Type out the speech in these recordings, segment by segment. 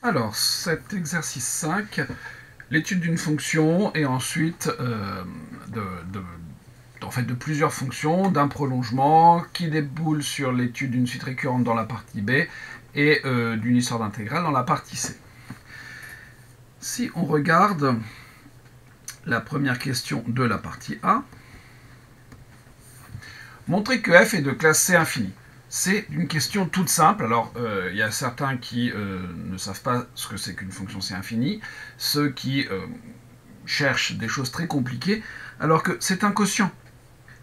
Alors, cet exercice 5, l'étude d'une fonction et ensuite de plusieurs fonctions, d'un prolongement qui déboule sur l'étude d'une suite récurrente dans la partie B et d'une histoire d'intégrale dans la partie C. Si on regarde la première question de la partie A, montrer que f est de classe C infinie. C'est une question toute simple. Alors, il y a certains qui ne savent pas ce que c'est qu'une fonction C infinie, ceux qui cherchent des choses très compliquées, alors que c'est un quotient.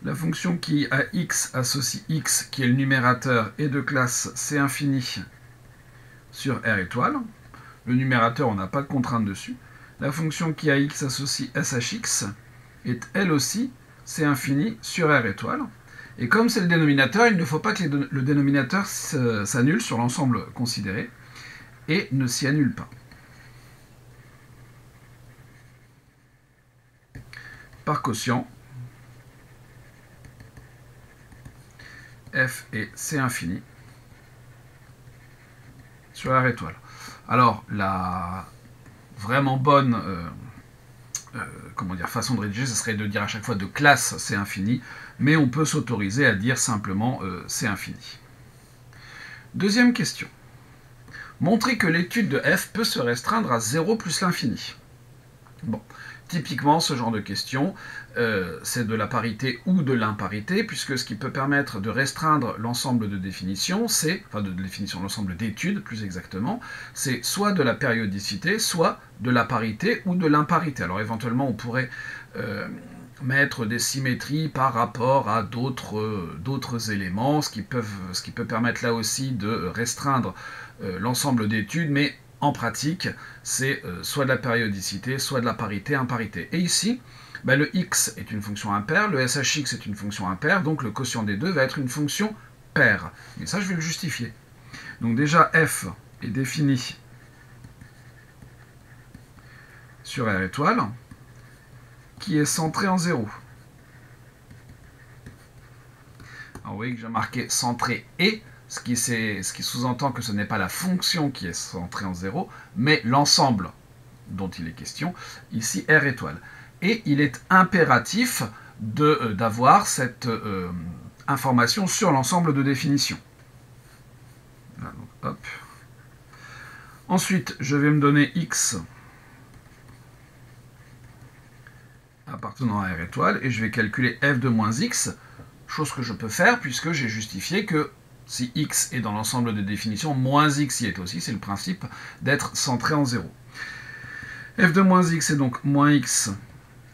La fonction qui à x associe x, qui est le numérateur, est de classe C infinie sur R étoile. Le numérateur, on n'a pas de contrainte dessus. La fonction qui à x associe shx est elle aussi C infini sur R étoile. Et comme c'est le dénominateur, il ne faut pas que le dénominateur s'annule sur l'ensemble considéré et ne s'y annule pas. Par quotient, f est C infini sur R étoile. Alors, la vraiment bonne façon de rédiger, ce serait de dire à chaque fois de classe C infini, mais on peut s'autoriser à dire simplement C infini. Deuxième question. Montrer que l'étude de f peut se restreindre à 0 plus l'infini. Bon, typiquement, ce genre de question, c'est de la parité ou de l'imparité, puisque ce qui peut permettre de restreindre l'ensemble de définitions, l'ensemble d'études, plus exactement, c'est soit de la périodicité, soit de la parité ou de l'imparité. Alors éventuellement, on pourrait mettre des symétries par rapport à d'autres éléments, ce qui peut permettre là aussi de restreindre l'ensemble d'études, mais en pratique, c'est soit de la périodicité, soit de la parité, imparité. Et ici, le x est une fonction impaire, le shx est une fonction impaire, donc le quotient des deux va être une fonction paire. Mais ça, je vais le justifier. Donc déjà, f est défini sur R étoile, qui est centré en 0. Alors vous voyez que j'ai marqué centré et, ce qui sous-entend que ce n'est pas la fonction qui est centrée en 0, mais l'ensemble dont il est question, ici R étoile. Et il est impératif d'avoir cette information sur l'ensemble de définition. Voilà, donc, hop. Ensuite, je vais me donner x appartenant à R étoile, et je vais calculer f de moins x, chose que je peux faire puisque j'ai justifié que si x est dans l'ensemble de définitions, moins x y est aussi, c'est le principe d'être centré en 0. f de moins x est donc moins x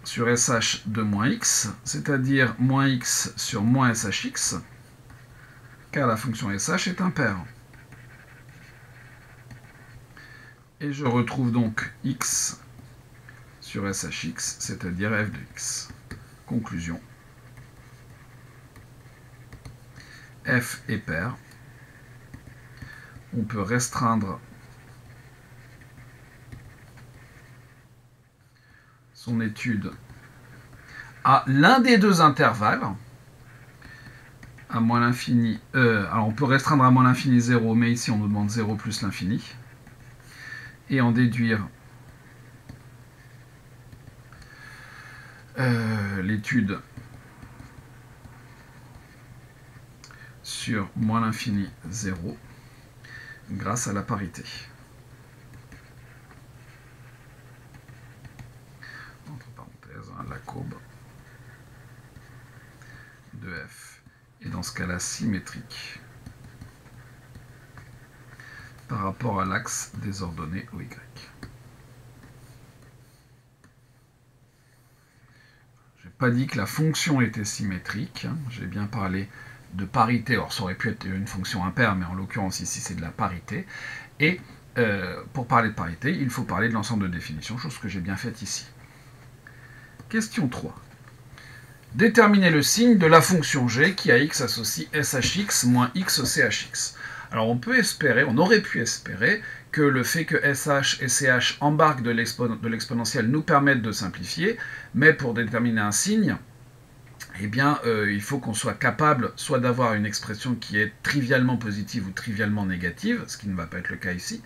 sur sh de moins x, c'est-à-dire moins x sur moins shx, car la fonction sh est impaire. Et je retrouve donc x sur shx, c'est-à-dire f de x. Conclusion. F est paire. On peut restreindre son étude à l'un des deux intervalles, à moins l'infini. Alors on peut restreindre à moins l'infini 0, mais ici on nous demande 0 plus l'infini. Et en déduire l'étude sur moins l'infini 0 grâce à la parité. Entre parenthèses, la courbe de f est dans ce cas-là symétrique par rapport à l'axe des ordonnées OY. Je n'ai pas dit que la fonction était symétrique, j'ai bien parlé de parité, alors ça aurait pu être une fonction impaire, mais en l'occurrence ici c'est de la parité, et pour parler de parité, il faut parler de l'ensemble de définitions, chose que j'ai bien faite ici. Question 3. Déterminer le signe de la fonction g qui à x associe shx moins x au chx. Alors on aurait pu espérer que le fait que sh et ch embarquent de l'exponentielle nous permettent de simplifier, mais pour déterminer un signe, eh bien, il faut qu'on soit capable soit d'avoir une expression qui est trivialement positive ou trivialement négative, ce qui ne va pas être le cas ici,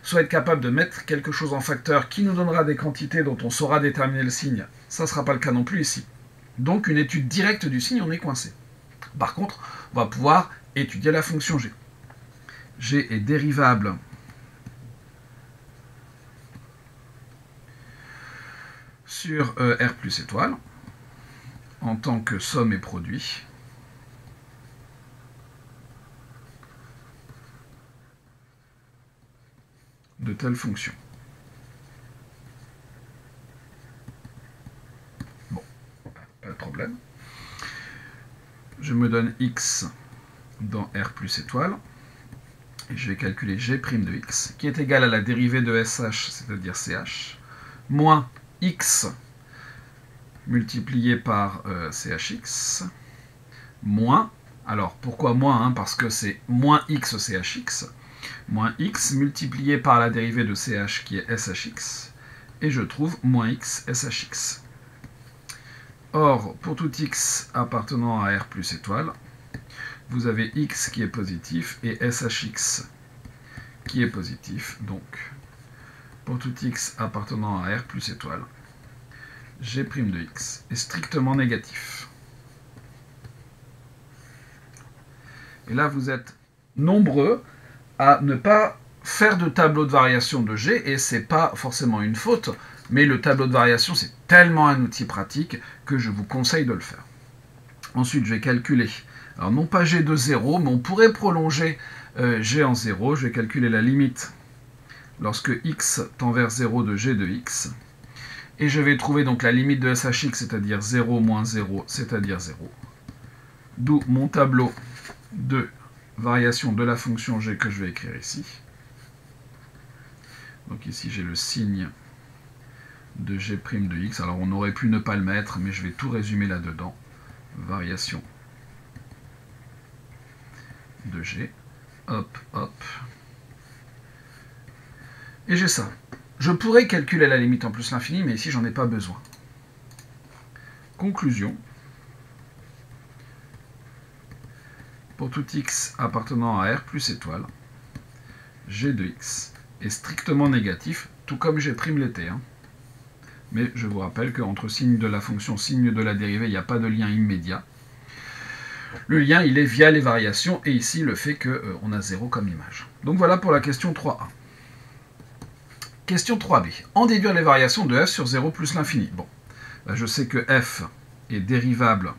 soit être capable de mettre quelque chose en facteur qui nous donnera des quantités dont on saura déterminer le signe. Ça ne sera pas le cas non plus ici. Donc une étude directe du signe, on est coincé. Par contre, on va pouvoir étudier la fonction g. G est dérivable sur R plus étoile en tant que somme et produit de telle fonction. Bon, pas de problème. Je me donne x dans R plus étoile, et je vais calculer g' de x, qui est égal à la dérivée de SH, c'est-à-dire CH, moins x multiplié par CHX, moins, alors pourquoi moins, parce que c'est moins x CHX, moins x multiplié par la dérivée de CH qui est SHX, et je trouve moins x SHX. Or, pour tout x appartenant à R plus étoile, vous avez x qui est positif et SHX qui est positif. Donc, pour tout x appartenant à R plus étoile, g' de x est strictement négatif. Et là, vous êtes nombreux à ne pas faire de tableau de variation de g, et c'est pas forcément une faute, mais le tableau de variation, c'est tellement un outil pratique que je vous conseille de le faire. Ensuite, je vais calculer, alors non pas g de 0, mais on pourrait prolonger g en 0. Je vais calculer la limite lorsque x tend vers 0 de g de x. Et je vais trouver donc la limite de SHX, c'est-à-dire 0 moins 0, c'est-à-dire 0. D'où mon tableau de variation de la fonction g que je vais écrire ici. Donc ici, j'ai le signe de g' de x. Alors on aurait pu ne pas le mettre, mais je vais tout résumer là-dedans. Variation de g. Hop, hop. Et j'ai ça. Je pourrais calculer la limite en plus l'infini, mais ici, j'en ai pas besoin. Conclusion. Pour tout x appartenant à R plus étoile, g de x est strictement négatif, tout comme g' l'était. Mais je vous rappelle qu'entre signe de la fonction, signe de la dérivée, il n'y a pas de lien immédiat. Le lien, il est via les variations, et ici, le fait qu'on a 0 comme image. Donc voilà pour la question 3a. Question 3b. En déduire les variations de f sur 0 plus l'infini. Bon, là, je sais que f est dérivable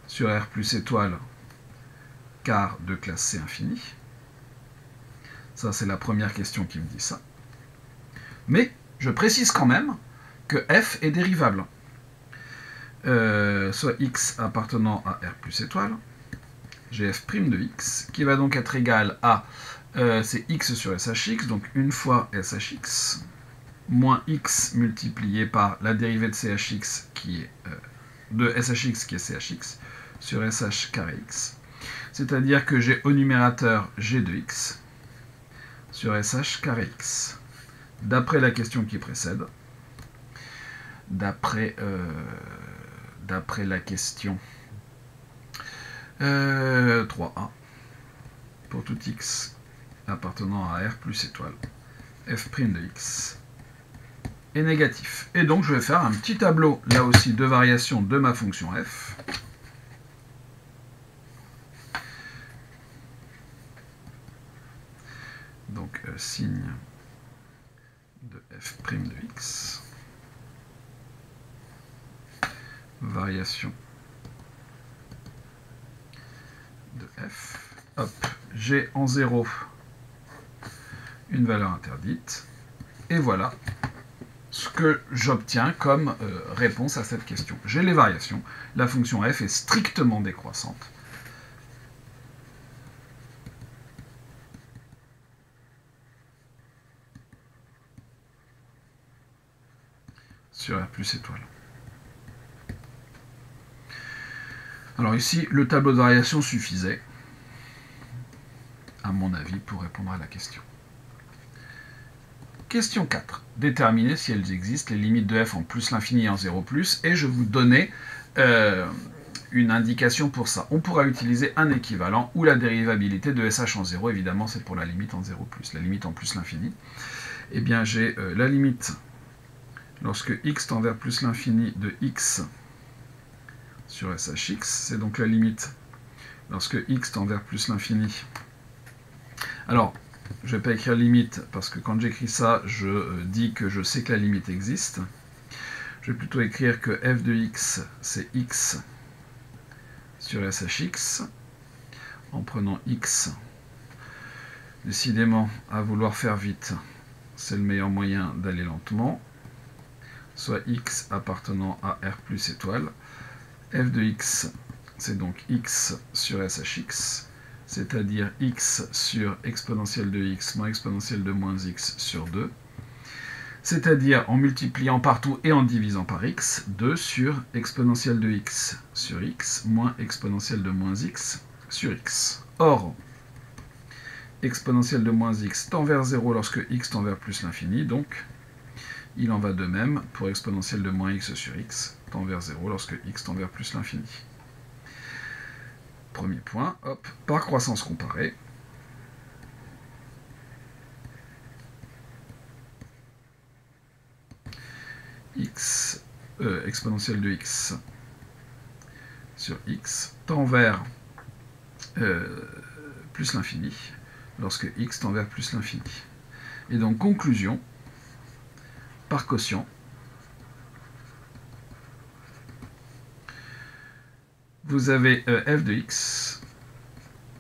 sur R plus étoile car de classe C infini. Ça, c'est la première question qui me dit ça. Mais je précise quand même que f est dérivable. Soit x appartenant à R plus étoile, gf' de x, qui va donc être égal à, c'est x sur SHX, donc une fois SHX, moins x multiplié par la dérivée de CHX qui est, de SHX qui est CHX, sur SH carré x. C'est-à-dire que j'ai au numérateur g de x sur SH carré x. D'après la question qui précède, d'après la question 3a, pour tout x appartenant à R plus étoile, f' de x est négatif. Et donc je vais faire un petit tableau, là aussi, de variation de ma fonction f. Donc signe de f' de x, variation de f, hop, j'ai en 0 une valeur interdite, et voilà ce que j'obtiens comme réponse à cette question. J'ai les variations, la fonction f est strictement décroissante. Sur R plus étoile. Alors ici, le tableau de variation suffisait, à mon avis, pour répondre à la question. Question 4. Déterminer si elles existent les limites de f en plus l'infini et en 0 plus, et je vous donnais une indication pour ça. On pourra utiliser un équivalent ou la dérivabilité de SH en 0. Évidemment, c'est pour la limite en 0 plus, la limite en plus l'infini. Eh bien, j'ai la limite lorsque x tend vers plus l'infini de x sur SHX. C'est donc la limite lorsque x tend vers plus l'infini. Alors, je ne vais pas écrire limite, parce que quand j'écris ça, je dis que je sais que la limite existe. Je vais plutôt écrire que f de x, c'est x sur SHX, en prenant x. Décidément, à vouloir faire vite, c'est le meilleur moyen d'aller lentement. Soit x appartenant à r plus étoile. F de x, c'est donc x sur SHX, c'est-à-dire x sur exponentielle de x moins exponentielle de moins x sur 2, c'est-à-dire en multipliant partout et en divisant par x, 2 sur exponentielle de x sur x moins exponentielle de moins x sur x. Or, exponentielle de moins x tend vers 0 lorsque x tend vers plus l'infini, donc il en va de même pour exponentielle de moins x sur x tend vers 0 lorsque x tend vers plus l'infini. Premier point, hop, par croissance comparée. X, exponentielle de x sur x tend vers plus l'infini lorsque x tend vers plus l'infini. Et donc, conclusion, par quotient, vous avez f de x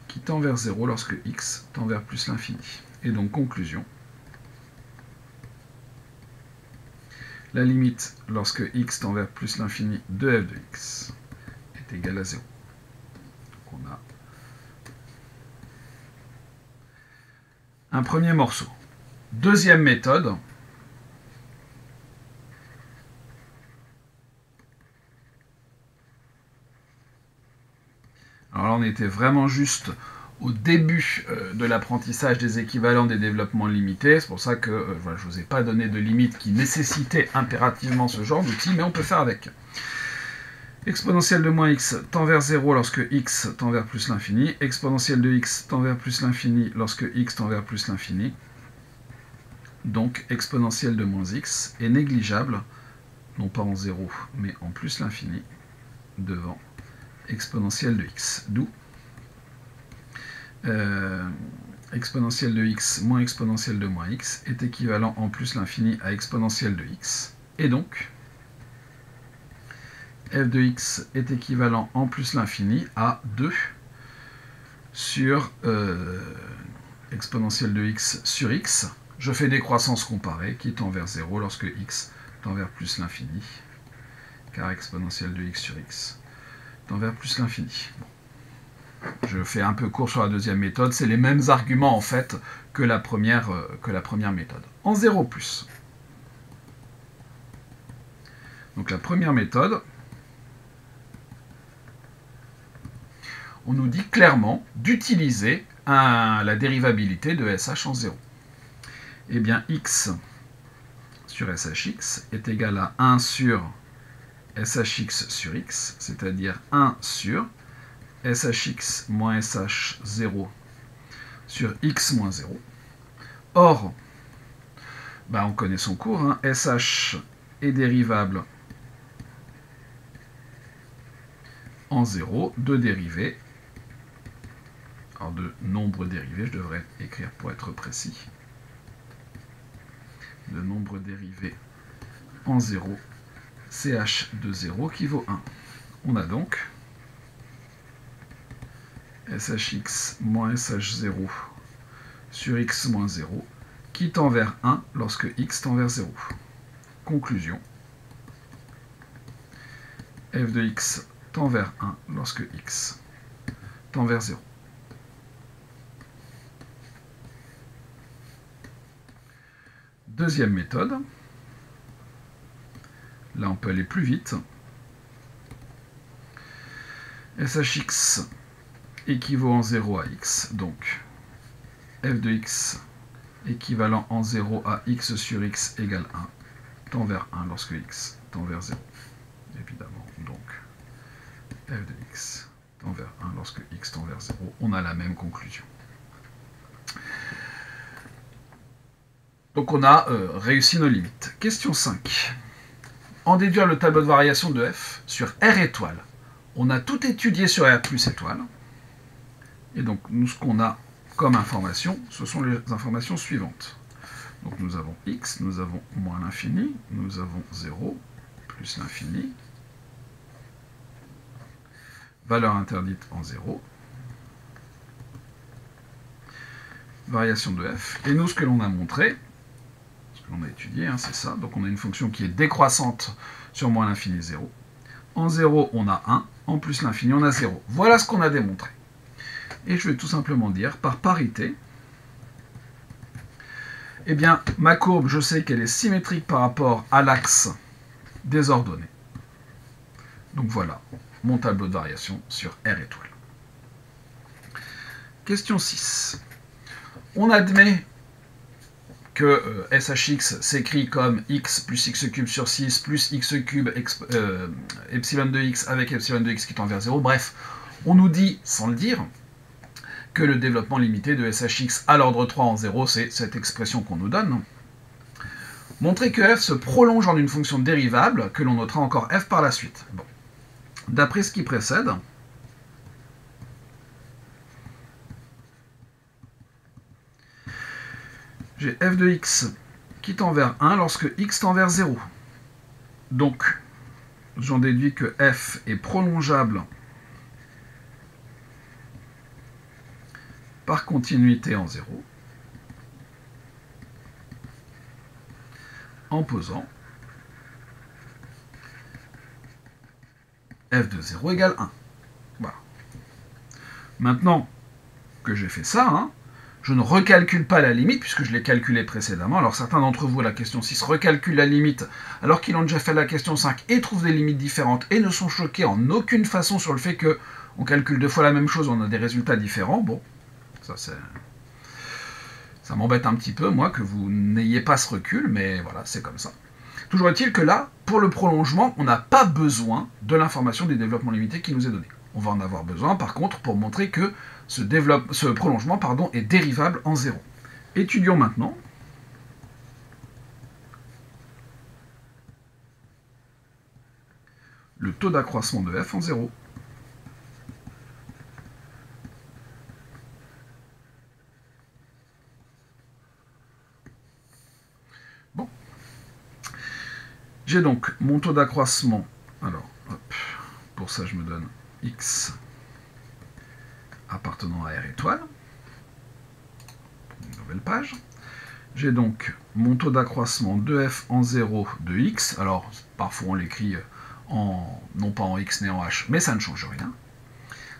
qui tend vers 0 lorsque x tend vers plus l'infini. Et donc, conclusion, la limite lorsque x tend vers plus l'infini de f de x est égale à 0. Donc on a un premier morceau. Deuxième méthode. Alors là, on était vraiment juste au début de l'apprentissage des équivalents des développements limités. C'est pour ça que voilà, je ne vous ai pas donné de limite qui nécessitait impérativement ce genre d'outil, mais on peut faire avec. Exponentielle de moins x tend vers 0 lorsque x tend vers plus l'infini. Exponentielle de x tend vers plus l'infini lorsque x tend vers plus l'infini. Donc, exponentielle de moins x est négligeable, non pas en 0, mais en plus l'infini, devant exponentielle de x. D'où exponentielle de x moins exponentielle de moins x est équivalent en plus l'infini à exponentielle de x. Et donc, f de x est équivalent en plus l'infini à 2 sur exponentielle de x sur x. Je fais des croissances comparées qui tend vers 0 lorsque x tend vers plus l'infini, car exponentielle de x sur x tend vers plus l'infini. Bon. Je fais un peu court sur la deuxième méthode, c'est les mêmes arguments en fait que la première méthode. En 0+. Donc la première méthode, on nous dit clairement d'utiliser la dérivabilité de SH en 0. Eh bien, x sur SHX est égal à 1 sur SHX sur x, c'est-à-dire 1 sur SHX moins SH0 sur x moins 0. Or, on connaît son cours, hein, SH est dérivable en 0 de dérivés, alors de nombre dérivé, je devrais écrire pour être précis, de nombre dérivé en 0, CH de 0 qui vaut 1. On a donc SHX moins SH0 sur x moins 0 qui tend vers 1 lorsque x tend vers 0. Conclusion, f de x tend vers 1 lorsque x tend vers 0. Deuxième méthode, là on peut aller plus vite. SHX équivaut en 0 à x, donc f de x équivalent en 0 à x sur x égale 1, tend vers 1 lorsque x tend vers 0. Évidemment, donc f de x tend vers 1 lorsque x tend vers 0, on a la même conclusion. Donc on a réussi nos limites. Question 5. En déduire le tableau de variation de f sur R étoile. On a tout étudié sur R plus étoile. Et donc nous, ce qu'on a comme information, ce sont les informations suivantes. Donc nous avons x, nous avons moins l'infini, nous avons 0, plus l'infini, valeur interdite en 0, variation de f. Et nous, ce que l'on a montré, on a étudié, hein, c'est ça. Donc on a une fonction qui est décroissante sur moins l'infini 0. En 0, on a 1. En plus l'infini, on a 0. Voilà ce qu'on a démontré. Et je vais tout simplement dire, par parité, eh bien, ma courbe, je sais qu'elle est symétrique par rapport à l'axe des ordonnées. Donc voilà, mon tableau de variation sur R étoile. Question 6. On admet que SHX s'écrit comme x plus x cube sur 6 plus x cube epsilon de x avec epsilon de x qui tend vers 0. Bref, on nous dit, sans le dire, que le développement limité de SHX à l'ordre 3 en 0, c'est cette expression qu'on nous donne. Montrer que f se prolonge en une fonction dérivable, que l'on notera encore f par la suite. Bon. D'après ce qui précède, j'ai f de x qui tend vers 1 lorsque x tend vers 0. Donc, j'en déduis que f est prolongeable par continuité en 0, en posant f de 0 égale 1. Voilà. Maintenant que j'ai fait ça, hein, je ne recalcule pas la limite, puisque je l'ai calculée précédemment. Alors certains d'entre vous, à la question 6, recalculent la limite, alors qu'ils ont déjà fait la question 5 et trouvent des limites différentes, et ne sont choqués en aucune façon sur le fait qu'on calcule deux fois la même chose, on a des résultats différents. Bon, ça m'embête un petit peu, moi, que vous n'ayez pas ce recul, mais voilà, c'est comme ça. Toujours est-il que là, pour le prolongement, on n'a pas besoin de l'information des développements limités qui nous est donnée. On va en avoir besoin, par contre, pour montrer que ce prolongement est dérivable en 0. Étudions maintenant le taux d'accroissement de f en 0. Bon. J'ai donc mon taux d'accroissement. Alors, hop, pour ça, je me donne x appartenant à R étoile. Une nouvelle page. J'ai donc mon taux d'accroissement de f en 0 de x. Alors, parfois on l'écrit non pas en x ni en h, mais ça ne change rien.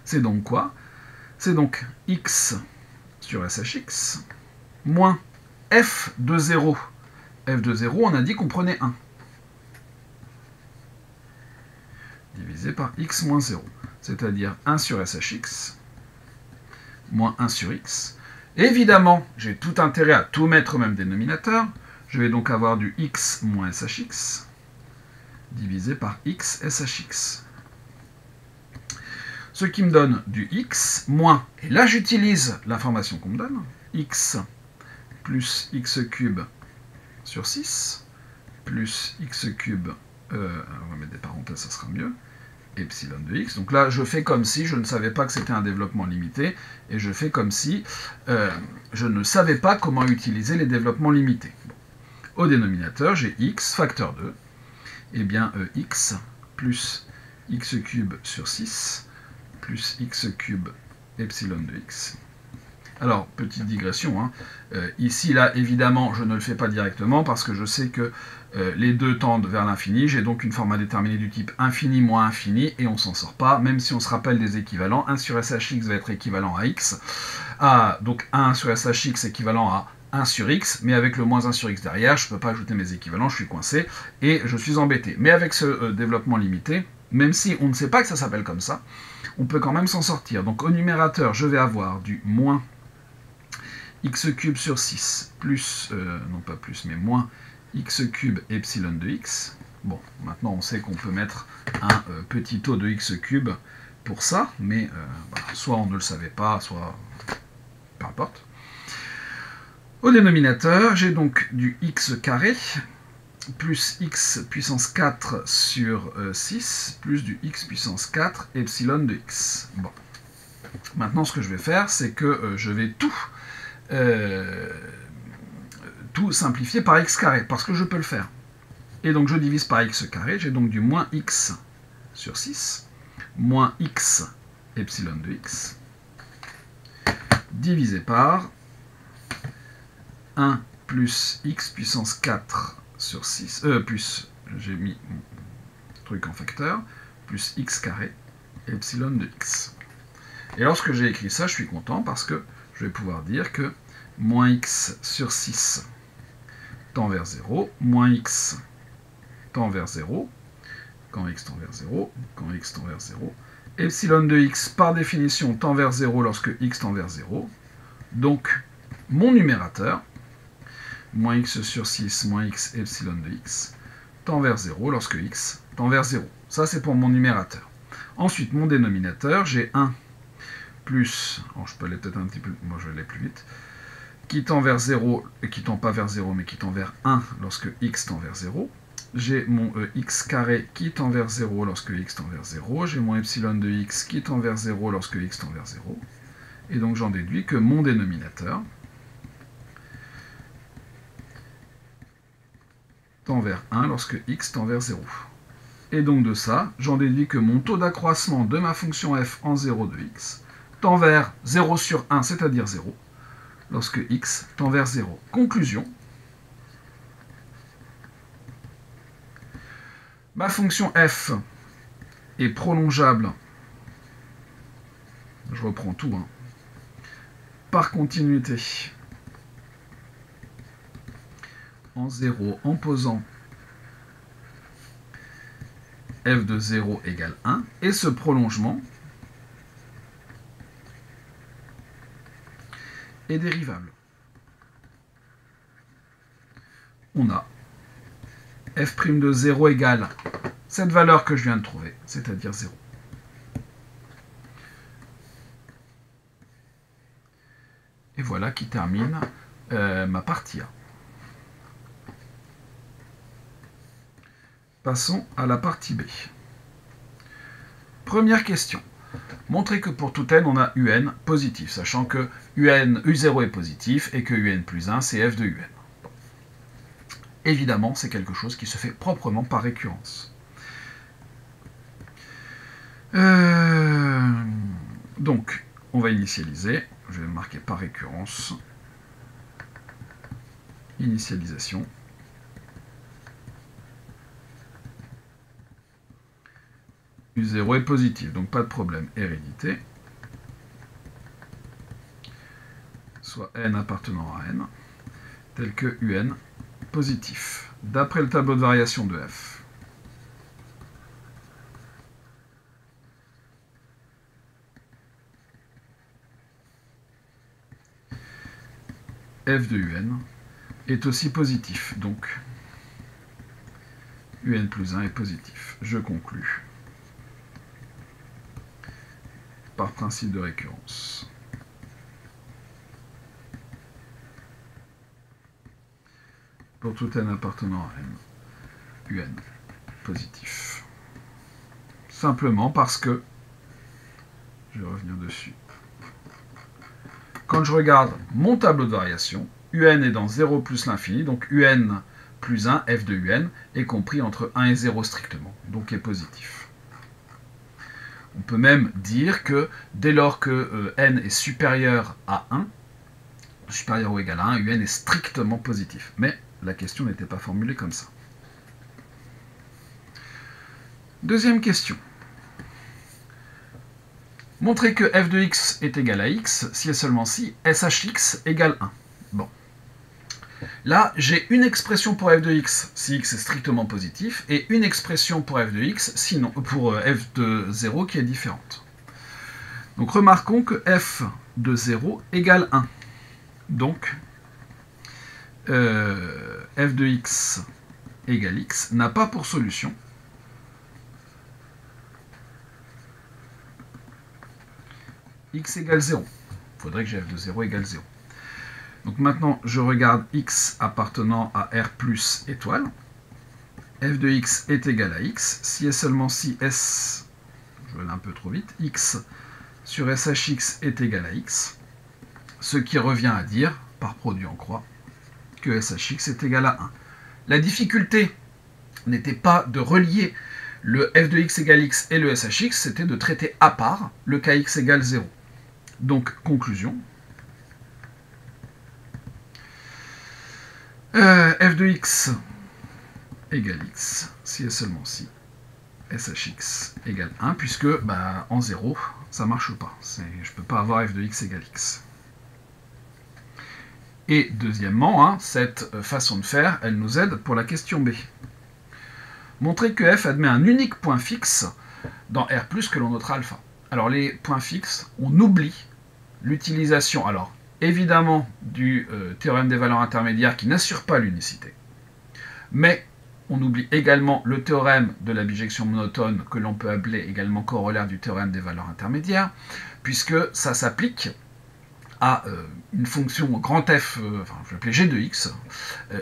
C'est donc quoi? C'est donc x sur SHX moins f de 0. F de 0, on a dit qu'on prenait 1. Divisé par x moins 0. C'est-à-dire 1 sur SHX moins 1 sur x. Évidemment, j'ai tout intérêt à tout mettre au même dénominateur. Je vais donc avoir du x moins SHX divisé par x SHX. Ce qui me donne du x moins, et là j'utilise l'information qu'on me donne, x plus x cube sur 6, plus x cube, on va mettre des parenthèses, ça sera mieux, epsilon de x. Donc là, je fais comme si je ne savais pas que c'était un développement limité, et je fais comme si je ne savais pas comment utiliser les développements limités. Bon. Au dénominateur, j'ai x facteur 2, et bien x plus x cube sur 6, plus x cube epsilon de x. Alors, petite digression, hein. Ici, là, évidemment, je ne le fais pas directement, parce que je sais que les deux tendent vers l'infini, j'ai donc une forme indéterminée du type infini moins infini, et on ne s'en sort pas, même si on se rappelle des équivalents. 1 sur SHX va être équivalent à x, donc 1 sur SHX équivalent à 1 sur x, mais avec le moins 1 sur x derrière, je ne peux pas ajouter mes équivalents, je suis coincé, et je suis embêté. Mais avec ce développement limité, même si on ne sait pas que ça s'appelle comme ça, on peut quand même s'en sortir. Donc au numérateur, je vais avoir du moins x cube sur 6, plus, non pas plus, mais moins x cube epsilon de x. Bon, maintenant on sait qu'on peut mettre un petit taux de x cube pour ça, mais soit on ne le savait pas, soit peu importe. Au dénominateur, j'ai donc du x carré plus x puissance 4 sur 6 plus du x puissance 4 epsilon de x. Bon. Maintenant, ce que je vais faire, c'est que je vais tout simplifier par x carré, parce que je peux le faire. Et donc, je divise par x carré, j'ai donc du moins x sur 6, moins x epsilon de x, divisé par 1 plus x puissance 4 sur 6, plus, j'ai mis mon truc en facteur, plus x carré, epsilon de x. Et lorsque j'ai écrit ça, je suis content parce que je vais pouvoir dire que moins x sur 6 tend vers 0, moins x tend vers 0, quand x tend vers 0, quand x tend vers 0, epsilon de x, par définition, tend vers 0 lorsque x tend vers 0. Donc, mon numérateur, moins x sur 6, moins x epsilon de x, tend vers 0 lorsque x tend vers 0. Ça, c'est pour mon numérateur. Ensuite, mon dénominateur, j'ai 1 plus, alors je peux aller peut-être un petit peu, moi je vais aller plus vite, qui tend vers 0, et qui tend pas vers 0, mais qui tend vers 1 lorsque x tend vers 0. J'ai mon x carré qui tend vers 0 lorsque x tend vers 0. J'ai mon epsilon de x qui tend vers 0 lorsque x tend vers 0. Et donc j'en déduis que mon dénominateur tend vers 1 lorsque x tend vers 0. Et donc de ça, j'en déduis que mon taux d'accroissement de ma fonction f en 0 de x tend vers 0 sur 1, c'est-à-dire 0, lorsque x tend vers 0. Conclusion. Ma fonction f est prolongeable, je reprends tout, par continuité en 0 en posant f de 0 égale 1, et ce prolongement est dérivable. On a f' de 0 égale cette valeur que je viens de trouver, c'est-à-dire 0. Et voilà qui termine ma partie A. Passons à la partie B. Première question. Montrez que pour tout n, on a un positif, sachant que u0 est positif et que un plus 1, c'est f de un. Évidemment, c'est quelque chose qui se fait proprement par récurrence. Donc, on va initialiser. Je vais le marquer par récurrence. Initialisation. U0 est positif, donc pas de problème. Hérédité. Soit n appartenant à n, tel que un positif. D'après le tableau de variation de f. F de un est aussi positif, donc un plus 1 est positif. Je conclus par principe de récurrence. Pour tout n appartenant à n, un positif. Simplement parce que, je vais revenir dessus, quand je regarde mon tableau de variation, un est dans 0 plus l'infini, donc un plus 1, f de un, est compris entre 1 et 0 strictement, donc est positif. On peut même dire que dès lors que n est supérieur à 1, supérieur ou égal à 1, un est strictement positif. Mais la question n'était pas formulée comme ça. Deuxième question. Montrez que f de x est égal à x si et seulement si shx égale 1. Bon. Là, j'ai une expression pour f de x si x est strictement positif et une expression pour f de x sinon pour f de 0 qui est différente. Donc remarquons que f de 0 égale 1. Donc, f de x égale x n'a pas pour solution x égale 0. Il faudrait que j'ai f de 0 égale 0. Donc maintenant, je regarde x appartenant à R plus étoile. F de x est égal à x. Si et seulement si S, je vais aller un peu trop vite, x sur SHX est égal à x. Ce qui revient à dire, par produit en croix, que SHX est égal à 1. La difficulté n'était pas de relier le f de x égale x et le SHX, c'était de traiter à part le kx égale 0. Donc, conclusion. F de x égale x, si et seulement si SHX égale 1, puisque en 0, ça ne marche pas. Je ne peux pas avoir f de x égale x. Et deuxièmement, cette façon de faire, elle nous aide pour la question B. Montrer que f admet un unique point fixe dans R+, que l'on notera alpha. Alors les points fixes, on oublie l'utilisation, alors évidemment, du théorème des valeurs intermédiaires qui n'assure pas l'unicité, mais on oublie également le théorème de la bijection monotone que l'on peut appeler également corollaire du théorème des valeurs intermédiaires, puisque ça s'applique à une fonction grand F, je vais appeler g de x,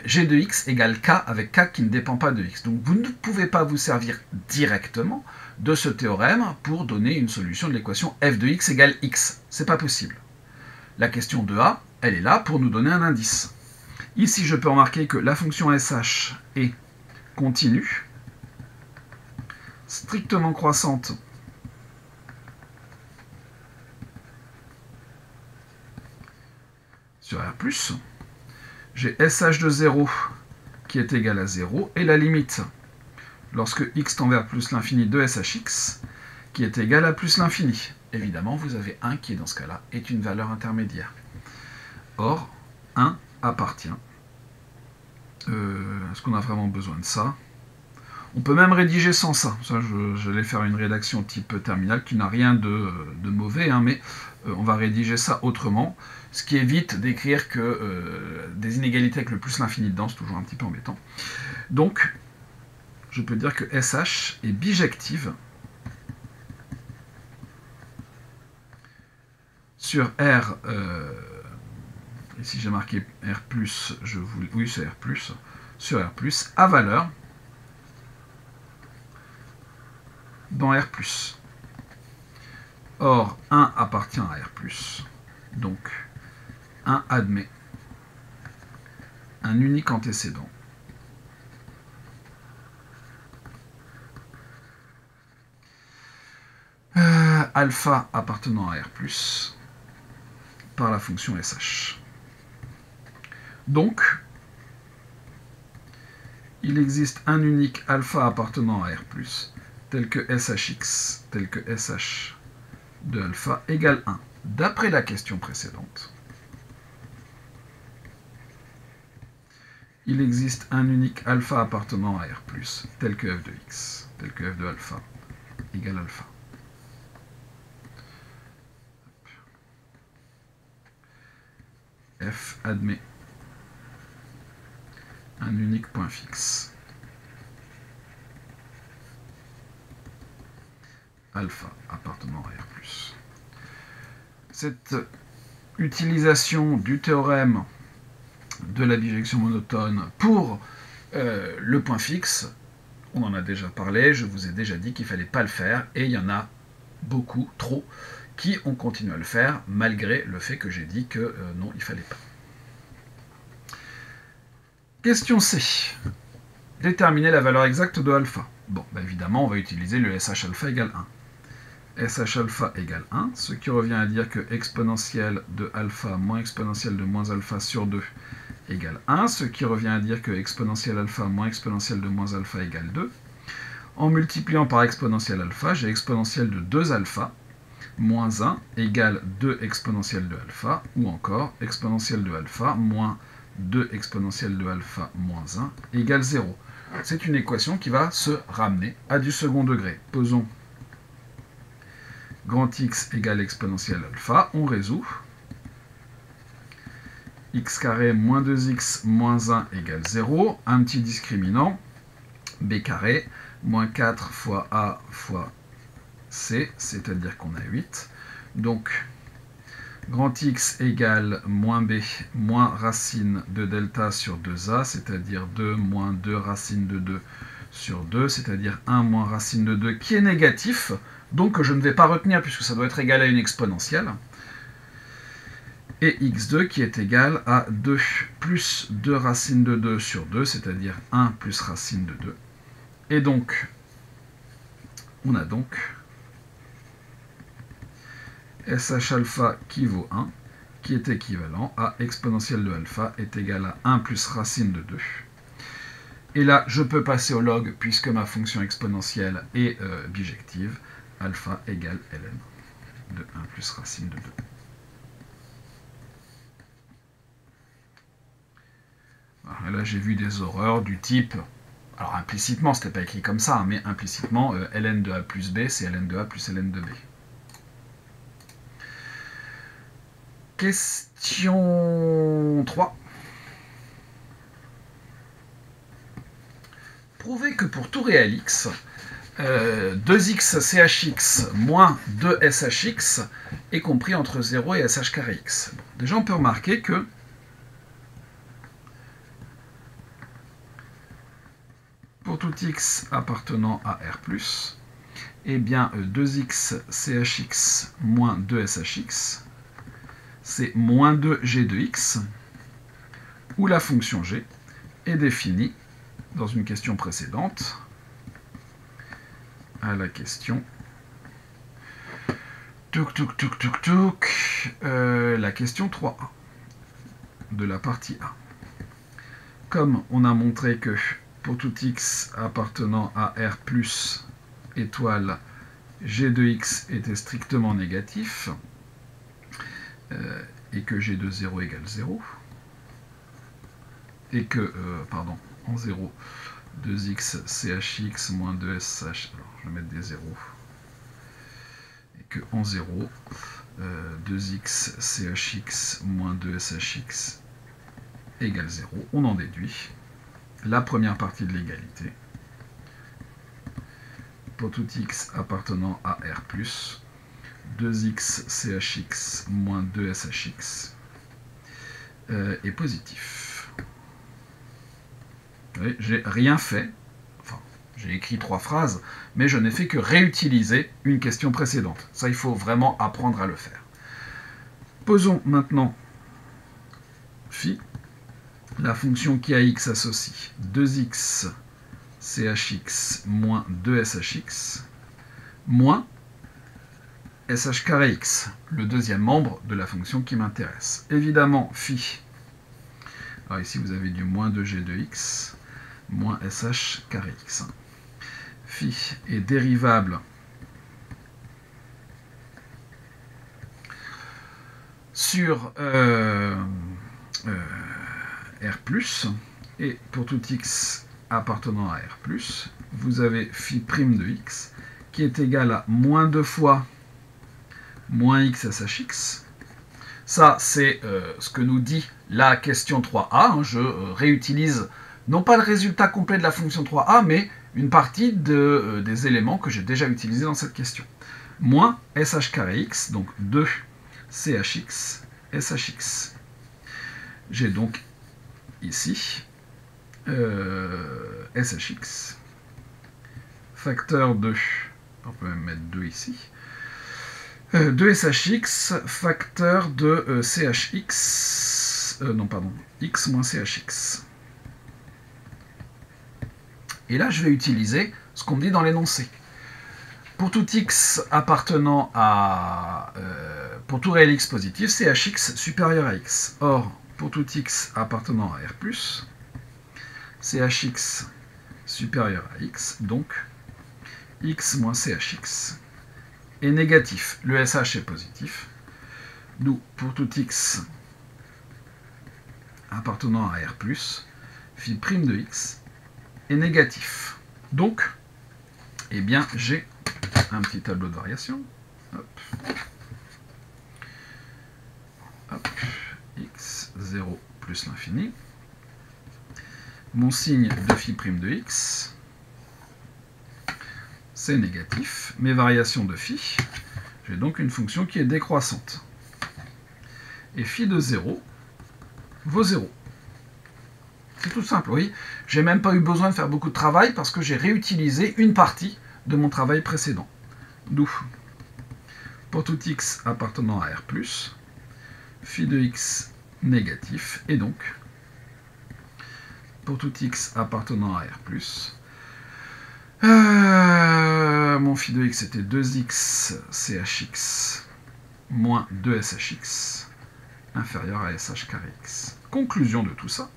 g de x égale k avec k qui ne dépend pas de x. Donc vous ne pouvez pas vous servir directement de ce théorème pour donner une solution de l'équation f de x égale x. C'est pas possible. La question de A, elle est là pour nous donner un indice. Ici, je peux remarquer que la fonction sh est continue, strictement croissante, sur R+, j'ai sh de 0 qui est égal à 0, et la limite, lorsque x tend vers plus l'infini de shx, qui est égal à plus l'infini. Évidemment, vous avez 1 qui, dans ce cas-là, est une valeur intermédiaire. Or, 1 appartient. Est-ce qu'on a vraiment besoin de ça? On peut même rédiger sans ça. Ça, j'allais faire une rédaction type terminal qui n'a rien de mauvais, mais on va rédiger ça autrement, ce qui évite d'écrire que des inégalités avec le plus l'infini dedans, c'est toujours un petit peu embêtant. Donc, je peux dire que SH est bijective sur R, ici j'ai marqué R+, oui c'est R+, sur R+, à valeur dans R+. Or, 1 appartient à R+, donc 1 admet un unique antécédent alpha appartenant à R+, par la fonction SH. Donc, il existe un unique alpha appartenant à R+, tel que SHX, tel que SH de alpha égale 1. D'après la question précédente, il existe un unique alpha appartenant à R+, tel que f de x, tel que f de alpha égale alpha. F admet un unique point fixe alpha appartenant à R+. Cette utilisation du théorème de la bijection monotone pour le point fixe, on en a déjà parlé, je vous ai déjà dit qu'il ne fallait pas le faire, et il y en a beaucoup, trop, qui ont continué à le faire, malgré le fait que j'ai dit que non, il ne fallait pas. Question C. Déterminer la valeur exacte de alpha. Bon, évidemment, on va utiliser le SH alpha égale 1. SH alpha égale 1, ce qui revient à dire que exponentielle de alpha moins exponentielle de moins alpha sur 2 égale 1, ce qui revient à dire que exponentielle alpha moins exponentielle de moins alpha égale 2. En multipliant par exponentielle alpha, j'ai exponentielle de 2 alpha moins 1 égale 2 exponentielle de alpha, ou encore exponentielle de alpha moins 2 exponentielle de alpha moins 1 égale 0. C'est une équation qui va se ramener à du second degré. Posons grand X égale exponentielle alpha, on résout. X carré moins 2x moins 1 égale 0. Un petit discriminant, b carré moins 4 fois a fois c, c'est-à-dire qu'on a 8. Donc, grand X égale moins B moins racine de delta sur 2A, c'est-à-dire 2 moins 2 racine de 2 sur 2, c'est-à-dire 1 moins racine de 2 qui est négatif, donc je ne vais pas retenir puisque ça doit être égal à une exponentielle. Et x2 qui est égal à 2 plus 2 racine de 2 sur 2, c'est-à-dire 1 plus racine de 2. Et donc, on a donc SH alpha qui vaut 1, qui est équivalent à exponentielle de alpha est égal à 1 plus racine de 2. Et là, je peux passer au log puisque ma fonction exponentielle est bijective. Alpha égale ln de 1 plus racine de 2. Alors là, j'ai vu des horreurs du type... Alors implicitement, ce n'était pas écrit comme ça, mais implicitement, ln de a plus b, c'est ln de a plus ln de b. Question 3. Prouvez que pour tout réel x, 2x chx moins 2shx est compris entre 0 et sh carré x. Bon, déjà, on peut remarquer que pour tout x appartenant à R+, eh bien 2x chx moins 2shx, c'est moins 2g de x, où la fonction g est définie dans une question précédente, à la question la question 3a de la partie A. Comme on a montré que pour tout x appartenant à R+, étoile, g de x était strictement négatif, et que g de 0 égale 0, et que, en 0, 2x chx moins 2sh, alors je vais mettre des 0, et que en 0, 2x chx moins 2shx égale 0, on en déduit la première partie de l'égalité. Pour tout x appartenant à R+, 2x chx moins 2shx est positif. Oui, j'ai rien fait, enfin, j'ai écrit 3 phrases, mais je n'ai fait que réutiliser une question précédente. Ça, il faut vraiment apprendre à le faire. Posons maintenant phi, la fonction qui à x associe 2x chx moins 2shx moins sh carré x, le deuxième membre de la fonction qui m'intéresse. Évidemment, phi, alors ici vous avez du moins 2g de x, moins sh carré x. Phi est dérivable sur R+, et pour tout x appartenant à R+, vous avez phi' de x, qui est égal à moins 2 fois moins x shx. Ça, c'est ce que nous dit la question 3a. Je réutilise non pas le résultat complet de la fonction 3a, mais une partie des éléments que j'ai déjà utilisés dans cette question. Moins sh carré x, donc 2 chx shx. J'ai donc ici shx, facteur de, on peut même mettre 2 ici, 2shx, facteur de chx, x moins chx. Et là, je vais utiliser ce qu'on me dit dans l'énoncé. Pour tout x appartenant à... pour tout réel x positif, chx supérieur à x. Or, pour tout x appartenant à R+, chx supérieur à x, donc x moins chx est négatif. Le sh est positif. D'où, pour tout x appartenant à R+, phi' de x est négatif. Donc, eh bien, j'ai un petit tableau de variation. Hop. Hop. x0 plus l'infini. Mon signe de phi' de x, c'est négatif. Mes variations de phi, j'ai donc une fonction qui est décroissante. et phi de 0 vaut 0. C'est tout simple, oui. J'ai même pas eu besoin de faire beaucoup de travail parce que j'ai réutilisé une partie de mon travail précédent. D'où, pour tout x appartenant à R+, phi de x négatif, et donc, pour tout x appartenant à R+, mon phi de x était 2x chx moins 2shx inférieur à sh carré x. Conclusion de tout ça.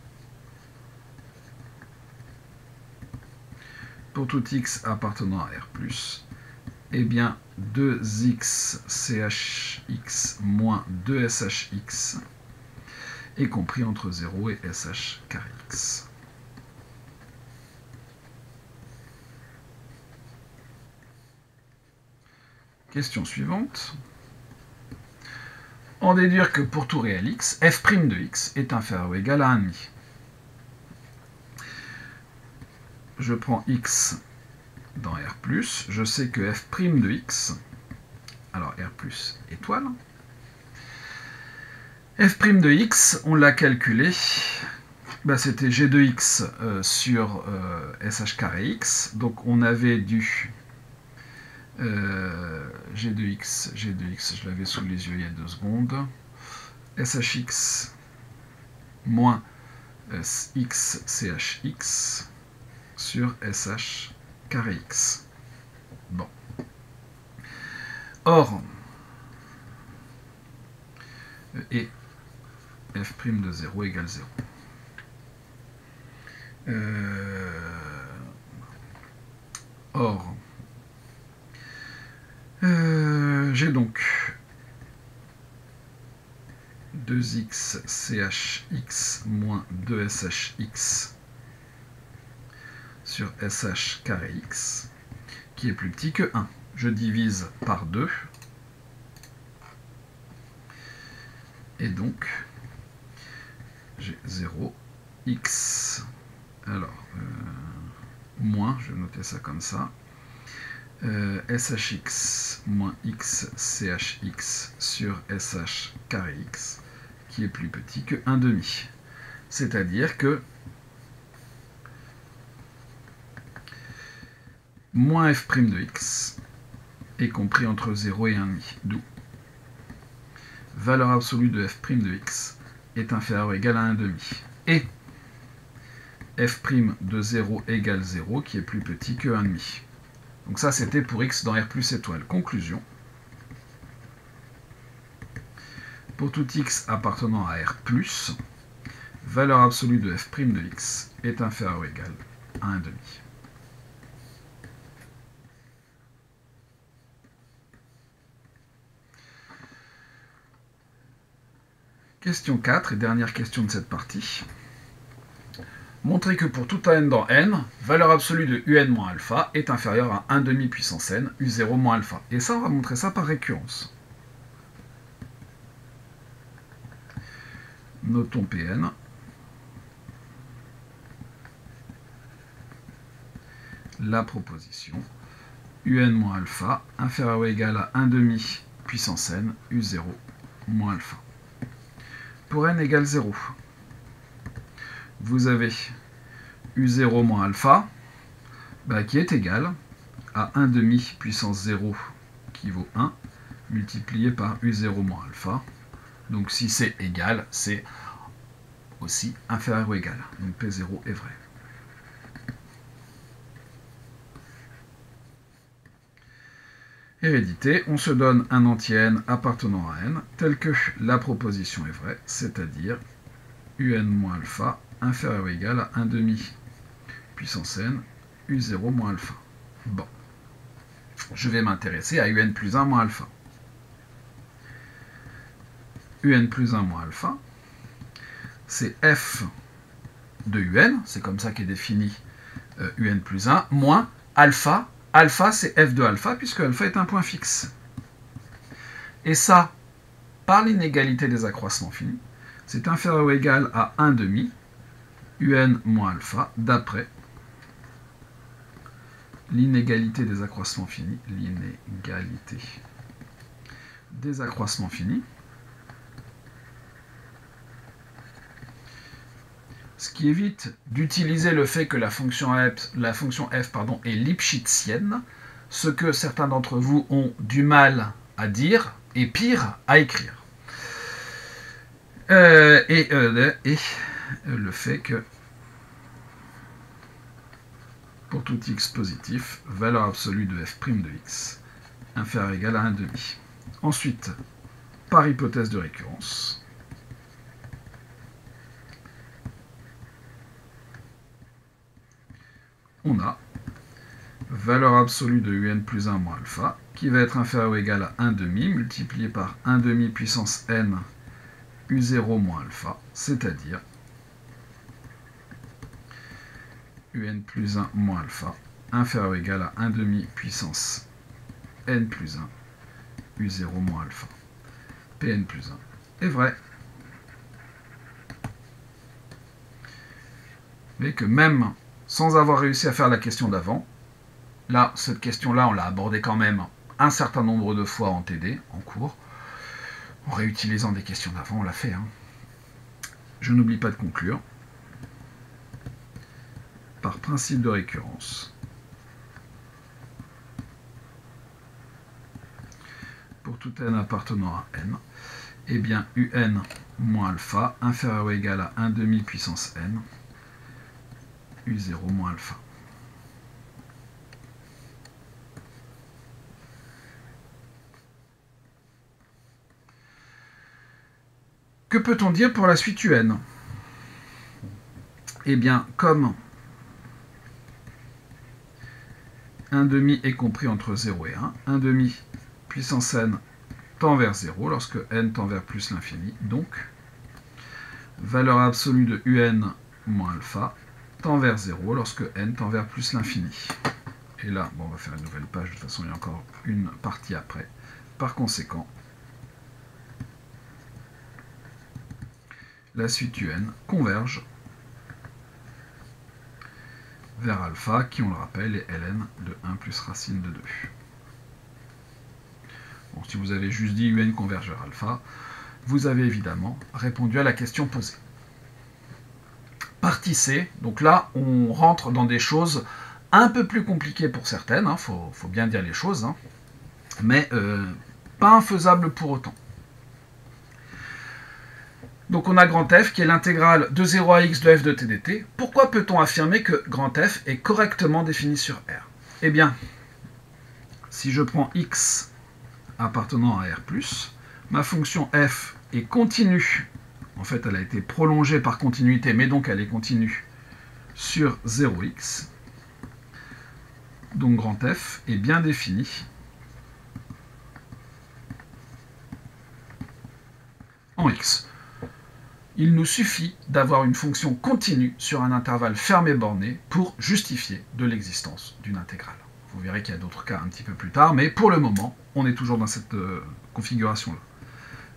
Pour tout x appartenant à R+, eh bien 2x chx moins 2shx est compris entre 0 et sh carré x. Question suivante. En déduire que pour tout réel x, f' de x est inférieur ou égal à 1,5. Je prends x dans R+, je sais que f' de x, alors R+, étoile, f' de x, on l'a calculé, c'était g de x sur sh carré x, donc on avait du g de x, je l'avais sous les yeux il y a 2 secondes, shx moins x chx sur sh carré x. Bon. Or, et f' de 0 égale 0. Or, j'ai donc 2x chx moins 2shx sur sh carré x, qui est plus petit que 1. Je divise par 2, et donc j'ai 0, x, alors, moins, je vais noter ça comme ça, shx moins x chx sur sh carré x, qui est plus petit que 1,5. C'est-à-dire que moins f' de x est compris entre 0 et 1,5. D'où valeur absolue de f' de x est inférieure ou égale à 1,5. Et f' de 0 égale 0, qui est plus petit que 1,5. Donc ça, c'était pour x dans R+ étoile. Conclusion. Pour tout x appartenant à R+, valeur absolue de f' de x est inférieure ou égale à 1,5. Question 4 et dernière question de cette partie. Montrer que pour tout n dans n, valeur absolue de un moins alpha est inférieure à 1,5 puissance n, u0 moins alpha. Et ça, on va montrer ça par récurrence. Notons Pn. La proposition un moins alpha inférieur ou égal à 1,5 puissance n, u0 moins alpha. Pour n égale 0, vous avez u0 moins alpha, qui est égal à 1,5 puissance 0 qui vaut 1, multiplié par u0 moins alpha. Donc si c'est égal, c'est aussi inférieur ou égal. Donc P0 est vrai. Hérédité, on se donne un entier n appartenant à n, tel que la proposition est vraie, c'est-à-dire un moins alpha inférieur ou égal à 1,5 puissance n, u0 moins alpha. Bon. Je vais m'intéresser à un plus 1 moins alpha. un plus 1 moins alpha, c'est f de un, c'est comme ça qu'est défini un plus 1, moins alpha. Alpha, c'est f de alpha, puisque alpha est un point fixe. Et ça, par l'inégalité des accroissements finis, c'est inférieur ou égal à 1,5 un moins alpha, d'après l'inégalité des accroissements finis, l'inégalité des accroissements finis, ce qui évite d'utiliser le fait que la fonction f est lipschitzienne, ce que certains d'entre vous ont du mal à dire, et pire, à écrire. Et le fait que pour tout x positif, valeur absolue de f' de x inférieure ou égale à 1,5. Ensuite, par hypothèse de récurrence, on a valeur absolue de un plus 1 moins alpha, qui va être inférieur ou égal à 1,5 multiplié par 1,5 puissance n u0 moins alpha, c'est-à-dire un plus 1 moins alpha, inférieur ou égal à 1,5 puissance n plus 1 u0 moins alpha. Pn plus 1 est vrai. Mais que même sans avoir réussi à faire la question d'avant, là, cette question-là, on l'a abordée quand même un certain nombre de fois en TD, en cours. En réutilisant des questions d'avant, on l'a fait. Je n'oublie pas de conclure. Par principe de récurrence, pour tout n appartenant à n, eh bien un moins alpha inférieur ou égal à 1,5 puissance n u0 moins alpha. Que peut-on dire pour la suite un? Eh bien, comme 1,5 est compris entre 0 et 1, 1,5 puissance n tend vers 0 lorsque n tend vers plus l'infini, donc valeur absolue de un moins alpha tend vers 0 lorsque n tend vers plus l'infini. Et là, bon, on va faire une nouvelle page, de toute façon il y a encore une partie après. Par conséquent, la suite un converge vers alpha, qui, on le rappelle, est ln de 1 plus racine de 2. Bon, si vous avez juste dit un converge vers alpha, vous avez évidemment répondu à la question posée. Partie C, donc là, on rentre dans des choses un peu plus compliquées pour certaines, faut bien dire les choses, mais pas infaisables pour autant. Donc on a grand F qui est l'intégrale de 0 à x de f de t dt. Pourquoi peut-on affirmer que grand F est correctement défini sur R? Eh bien, si je prends x appartenant à R+, ma fonction f est continue. En fait, elle a été prolongée par continuité, mais donc elle est continue sur 0x. Donc grand F est bien défini en x. Il nous suffit d'avoir une fonction continue sur un intervalle fermé borné pour justifier de l'existence d'une intégrale. Vous verrez qu'il y a d'autres cas un petit peu plus tard, mais pour le moment, on est toujours dans cette configuration-là.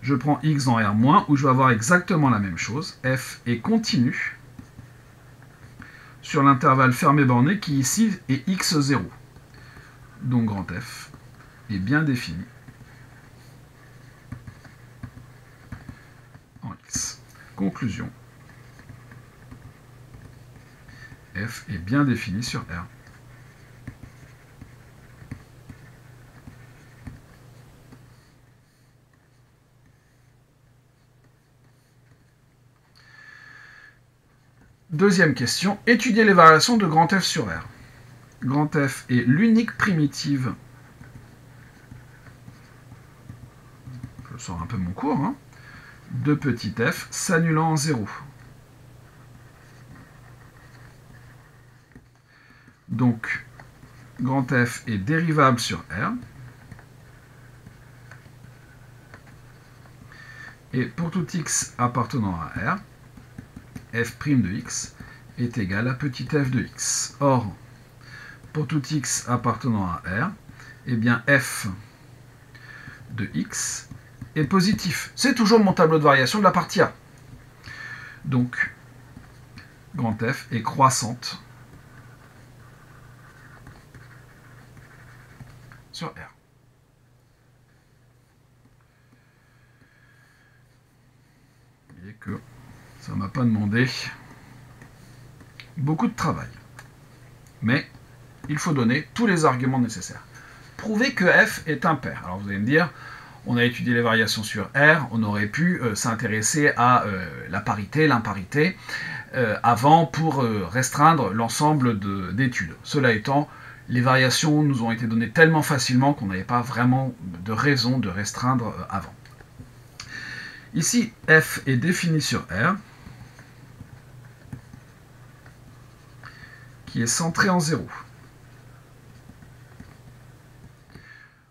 Je prends x dans R-, où je vais avoir exactement la même chose. F est continue sur l'intervalle fermé borné qui ici est x0. Donc grand F est bien défini en x. Conclusion. F est bien défini sur R. Deuxième question, étudier les variations de grand F sur R. Grand F est l'unique primitive, je sors un peu mon cours, de petit f s'annulant en 0. Donc, grand F est dérivable sur R. Et pour tout x appartenant à R, f' de x est égal à petit f de x. Or, pour tout x appartenant à R, eh bien f de x est positif. C'est toujours mon tableau de variation de la partie A. Donc, grand F est croissante sur R. Vous voyez que ça ne m'a pas demandé Beaucoup de travail. Mais il faut donner tous les arguments nécessaires. Prouver que f est impair. Alors vous allez me dire, on a étudié les variations sur R, on aurait pu s'intéresser à la parité, l'imparité, avant pour restreindre l'ensemble d'études. Cela étant, les variations nous ont été données tellement facilement qu'on n'avait pas vraiment de raison de restreindre avant. Ici, f est défini sur R, qui est centré en 0.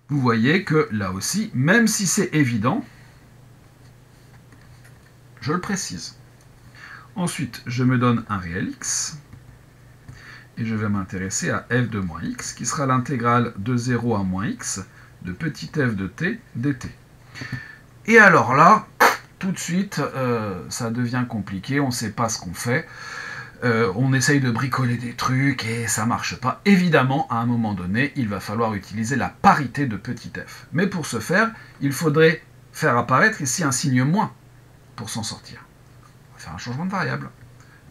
Vous voyez que là aussi, même si c'est évident, je le précise. Ensuite, je me donne un réel x, et je vais m'intéresser à f de moins x, qui sera l'intégrale de 0 à moins x de petit f de t dt. Et alors là, tout de suite, ça devient compliqué, on ne sait pas ce qu'on fait. On essaye de bricoler des trucs et ça marche pas. Évidemment, à un moment donné, il va falloir utiliser la parité de petit f. Mais pour ce faire, il faudrait faire apparaître ici un signe moins pour s'en sortir. On va faire un changement de variable.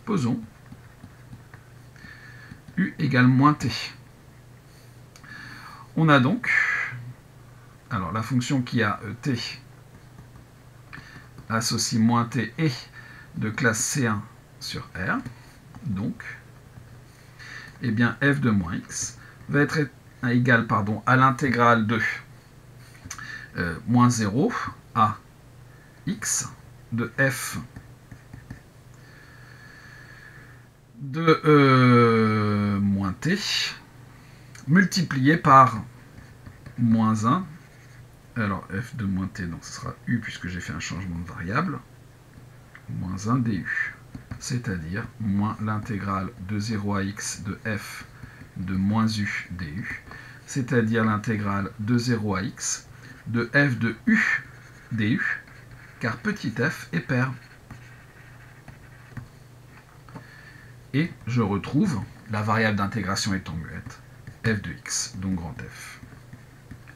Posons u égale moins t. On a donc, alors la fonction qui a t associe moins t et de classe C1 sur R. Donc, eh bien, f de moins x va être égal à l'intégrale de moins 0 à x de f de moins t multiplié par moins 1. Alors, f de moins t, donc ce sera u puisque j'ai fait un changement de variable, moins 1 du. C'est-à-dire moins l'intégrale de 0 à x de f de moins u du, c'est-à-dire l'intégrale de 0 à x de f de u du, car petit f est pair. Et je retrouve la variable d'intégration étant muette, f de x, donc grand F.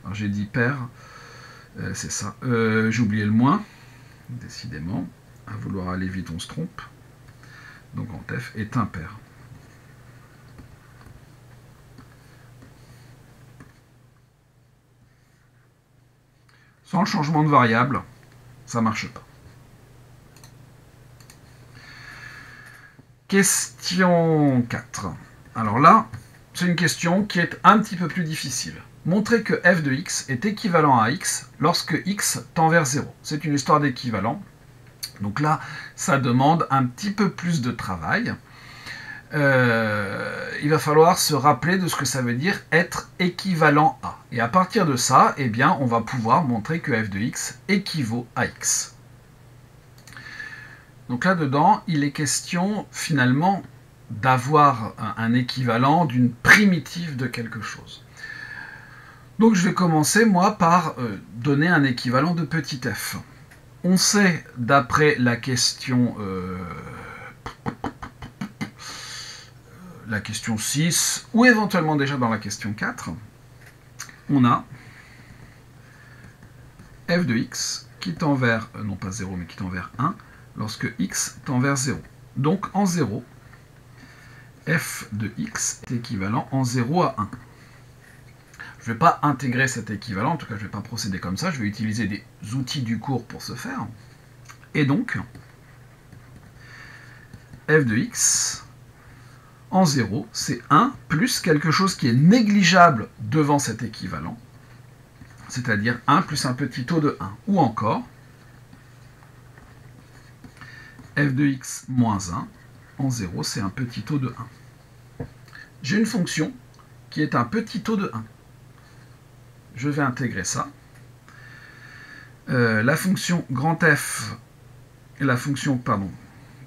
Alors j'ai dit pair, c'est ça. J'ai oublié le moins, décidément. À vouloir aller vite, on se trompe. Donc grand F est impair. Sans le changement de variable, ça ne marche pas. Question 4. Alors là, c'est une question qui est un petit peu plus difficile. Montrer que f de x est équivalent à x lorsque x tend vers 0. C'est une histoire d'équivalent. Donc là, ça demande un petit peu plus de travail. Il va falloir se rappeler de ce que ça veut dire être équivalent à. Et à partir de ça, eh bien, on va pouvoir montrer que f de x équivaut à x. Donc là-dedans, il est question finalement d'avoir un équivalent d'une primitive de quelque chose. Donc je vais commencer, moi, par donner un équivalent de petit f. On sait, d'après la question 6, ou éventuellement déjà dans la question 4, on a f de x qui tend vers, non pas 0, mais qui tend vers 1, lorsque x tend vers 0. Donc en 0, f de x est équivalent en 0 à 1. Je ne vais pas intégrer cet équivalent, en tout cas je ne vais pas procéder comme ça, je vais utiliser des outils du cours pour ce faire. Et donc, f de x en 0, c'est 1 plus quelque chose qui est négligeable devant cet équivalent, c'est-à-dire 1 plus un petit taux de 1. Ou encore, f de x moins 1 en 0, c'est un petit taux de 1. J'ai une fonction qui est un petit taux de 1. Je vais intégrer ça. La fonction grand F, la fonction,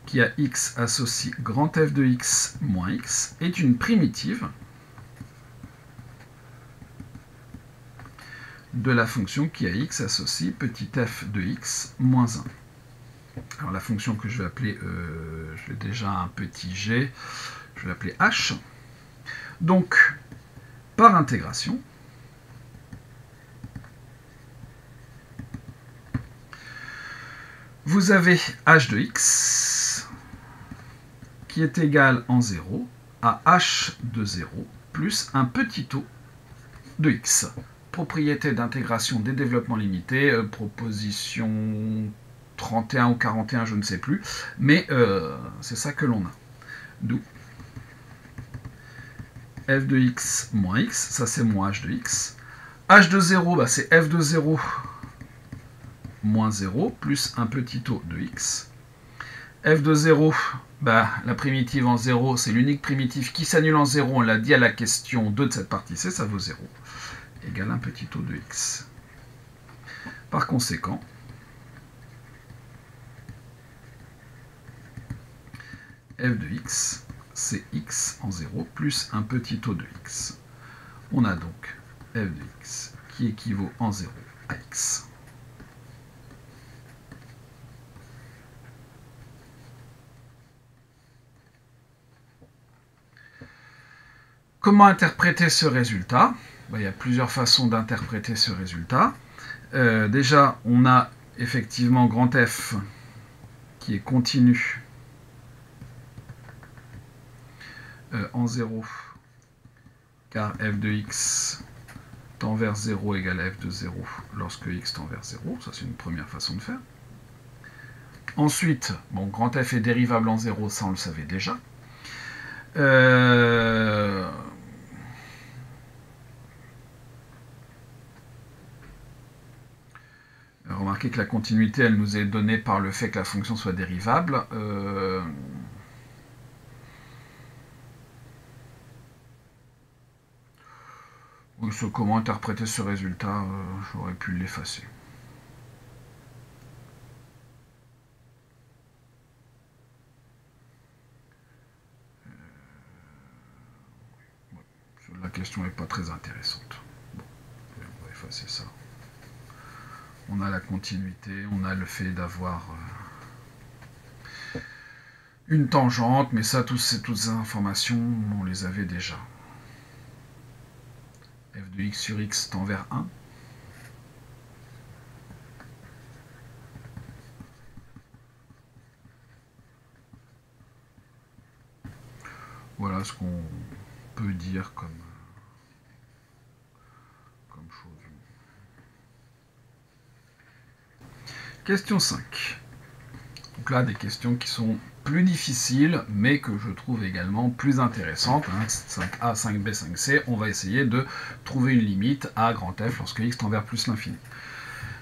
qui a x associe grand F de x moins x, est une primitive de la fonction qui a x associe petit f de x moins 1. Alors la fonction que je vais appeler, je l'ai déjà un petit g, je vais l'appeler h. Donc, par intégration, vous avez h de x qui est égal en 0 à h de 0 plus un petit o de x. Propriété d'intégration des développements limités, proposition 31 ou 41, je ne sais plus, mais c'est ça que l'on a. D'où f de x moins x, ça c'est moins h de x. h de 0, bah, c'est f de 0 moins 0 plus un petit o de x. f de 0, bah, la primitive en 0, c'est l'unique primitive qui s'annule en 0, on l'a dit à la question 2 de cette partie C, ça vaut 0, égale un petit o de x. Par conséquent, f de x, c'est x en 0 plus un petit o de x. On a donc f de x qui équivaut en 0 à x. Comment interpréter ce résultat? Il y a plusieurs façons d'interpréter ce résultat. Déjà, on a effectivement grand F qui est continu en 0, car f de x tend vers 0 égale f de 0 lorsque x tend vers 0. Ça, c'est une première façon de faire. Ensuite, bon, grand F est dérivable en 0, ça on le savait déjà. Remarquez que la continuité, elle nous est donnée par le fait que la fonction soit dérivable. Comment interpréter ce résultat, j'aurais pu l'effacer. La question n'est pas très intéressante. Bon, on va effacer ça. On a la continuité, on a le fait d'avoir une tangente, mais ça, toutes ces informations, on les avait déjà. F de x sur x tend vers 1. Voilà ce qu'on peut dire comme chose. Question 5. Donc là, des questions qui sont plus difficiles, mais que je trouve également plus intéressantes. 5a, 5b, 5c, on va essayer de trouver une limite à grand F lorsque x tend vers plus l'infini.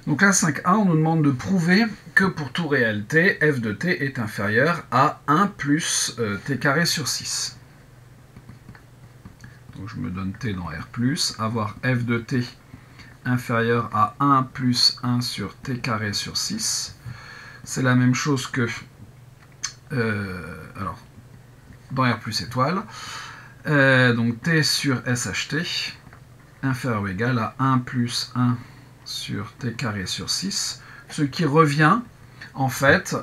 Donc là, 5a, on nous demande de prouver que pour tout réel t, f de t est inférieur à 1 plus t carré sur 6. Donc je me donne t dans R+, avoir f de t inférieur à 1 plus 1 sur t carré sur 6. C'est la même chose que alors, dans R plus étoile. Donc t sur SHT inférieur ou égal à 1 plus 1 sur t carré sur 6, ce qui revient en fait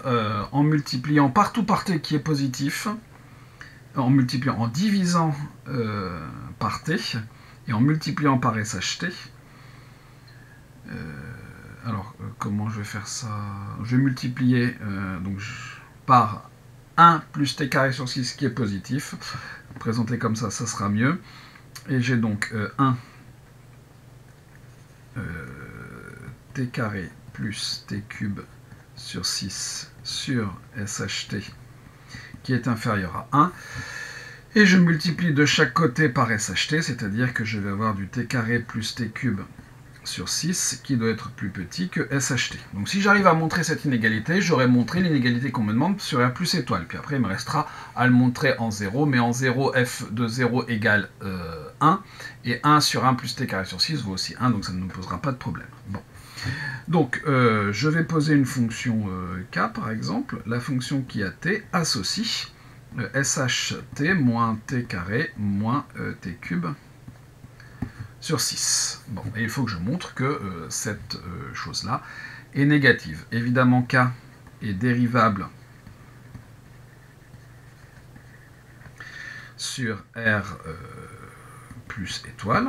en multipliant partout par t qui est positif, en divisant par t et en multipliant par SHT. Alors, comment je vais faire ça? Je vais multiplier par 1 plus t carré sur 6 qui est positif. Présenté comme ça, ça sera mieux. Et j'ai donc 1 t carré plus t cube sur 6 sur SHT qui est inférieur à 1. Et je multiplie de chaque côté par SHT, c'est-à-dire que je vais avoir du t carré plus t cube sur 6 qui doit être plus petit que SHT. Donc si j'arrive à montrer cette inégalité, j'aurai montré l'inégalité qu'on me demande sur R plus étoile. Puis après, il me restera à le montrer en 0, mais en 0, f de 0 égale 1, et 1 sur 1 plus t carré sur 6 vaut aussi 1, donc ça ne nous posera pas de problème. Bon. Donc, je vais poser une fonction k, par exemple. La fonction qui a t associe SHT moins t carré moins t cube sur 6. Bon, et il faut que je montre que cette chose-là est négative. Évidemment, k est dérivable sur R plus étoile,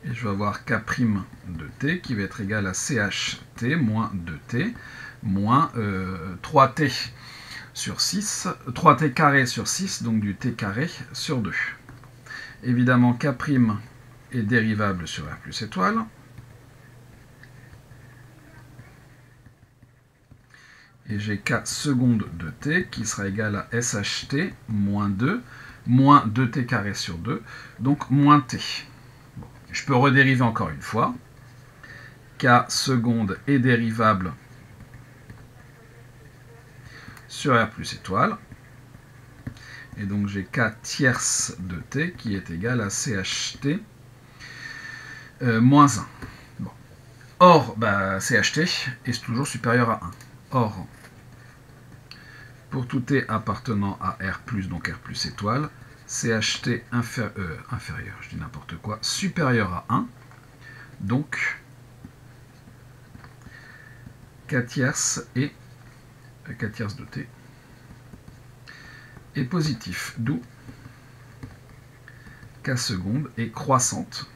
et je vais avoir k' de t qui va être égal à CHT moins 2t moins 3t. sur 6, 3t carré sur 6, donc du t carré sur 2. Évidemment, k' est dérivable sur r plus étoile. Et j'ai k seconde de t qui sera égal à SHT moins 2, moins 2t carré sur 2, donc moins t. Bon. Je peux redériver encore une fois. K seconde est dérivable sur r plus étoile. Et donc j'ai k tierce de t qui est égal à CHT moins 1. Bon. Or, CHT est toujours supérieur à 1. Or, pour tout t appartenant à R+, donc R plus étoile, CHT inférieur, je dis n'importe quoi, supérieur à 1, donc K tierce et K tierce de t est positif, d'où K seconde est croissante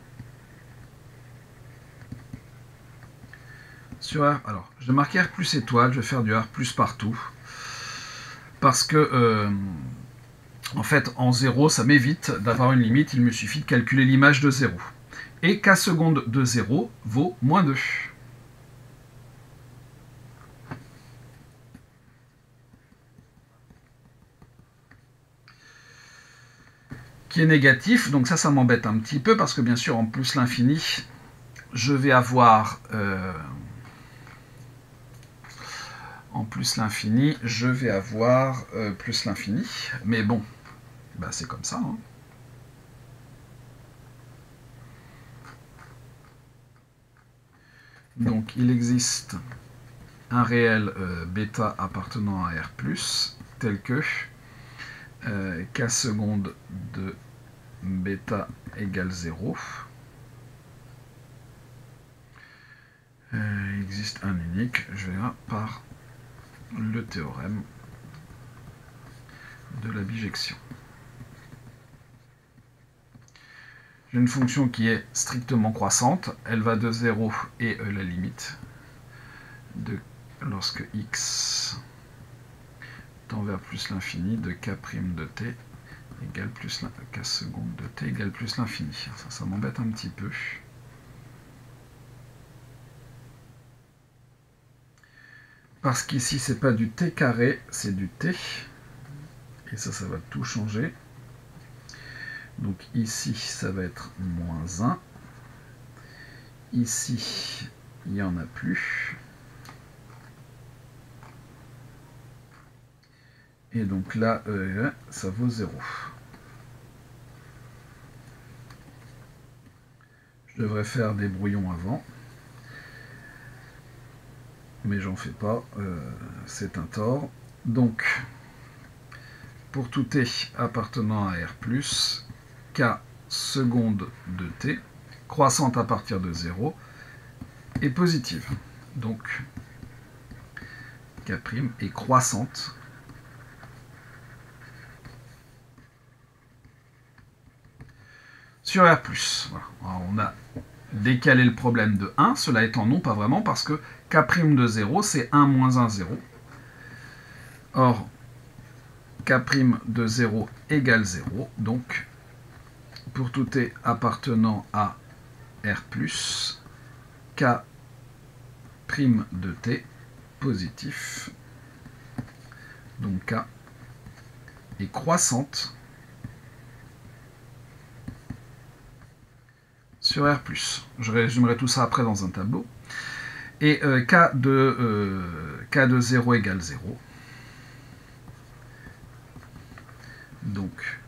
sur R. Alors, je vais marquer R plus étoile, je vais faire du R plus partout, parce que, en fait, en 0, ça m'évite d'avoir une limite, il me suffit de calculer l'image de 0. Et K seconde de 0 vaut moins 2. Qui est négatif, donc ça m'embête un petit peu, parce que bien sûr, en plus l'infini, je vais avoir... en plus l'infini, je vais avoir plus l'infini. Mais bon, c'est comme ça. Hein. Donc il existe un réel bêta appartenant à R+, tel que k seconde de bêta égale 0. Il existe un unique, je verrai par le théorème de la bijection. J'ai une fonction qui est strictement croissante, elle va de 0 et la limite de lorsque x tend vers plus l'infini de k' de t égale plus k seconde de t égale plus l'infini. Ça m'embête un petit peu. Parce qu'ici, c'est pas du t carré, c'est du t. Et ça va tout changer. Donc ici, ça va être moins 1. Ici, il n'y en a plus. Et donc là, ça vaut 0. Je devrais faire des brouillons avant. Mais j'en fais pas, c'est un tort. Donc, pour tout t appartenant à R+, k seconde de t, croissante à partir de 0, est positive. Donc, k' est croissante sur R+. Voilà. Alors, on a décalé le problème de 1, cela étant non, pas vraiment, parce que k' de 0, c'est 1 moins 1, 0. Or, k' de 0 égale 0, donc, pour tout t appartenant à R+, k' de t positif, donc k est croissante sur R+. Je résumerai tout ça après dans un tableau. Et k de 0 égale 0. Donc,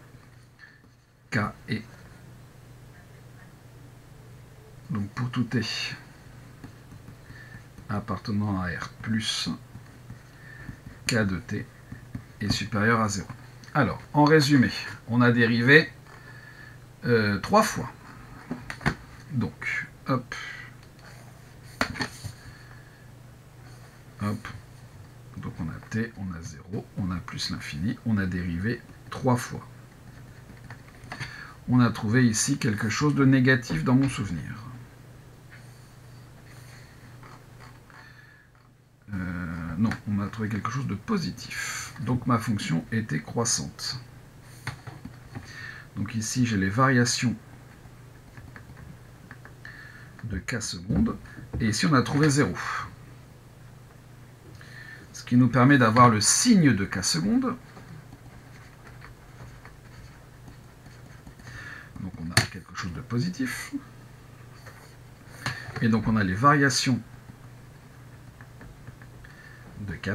k est... Donc, pour tout t appartenant à R+, k de t est supérieur à 0. Alors, en résumé, on a dérivé 3 fois. Donc, hop, hop, donc on a t, on a 0, on a plus l'infini, on a dérivé 3 fois. On a trouvé ici quelque chose de négatif dans mon souvenir. Non, on a trouvé quelque chose de positif. Donc ma fonction était croissante. Donc ici, j'ai les variations de k secondes. Et ici, on a trouvé 0. Ce qui nous permet d'avoir le signe de k secondes. Donc on a quelque chose de positif. Et donc on a les variations de k',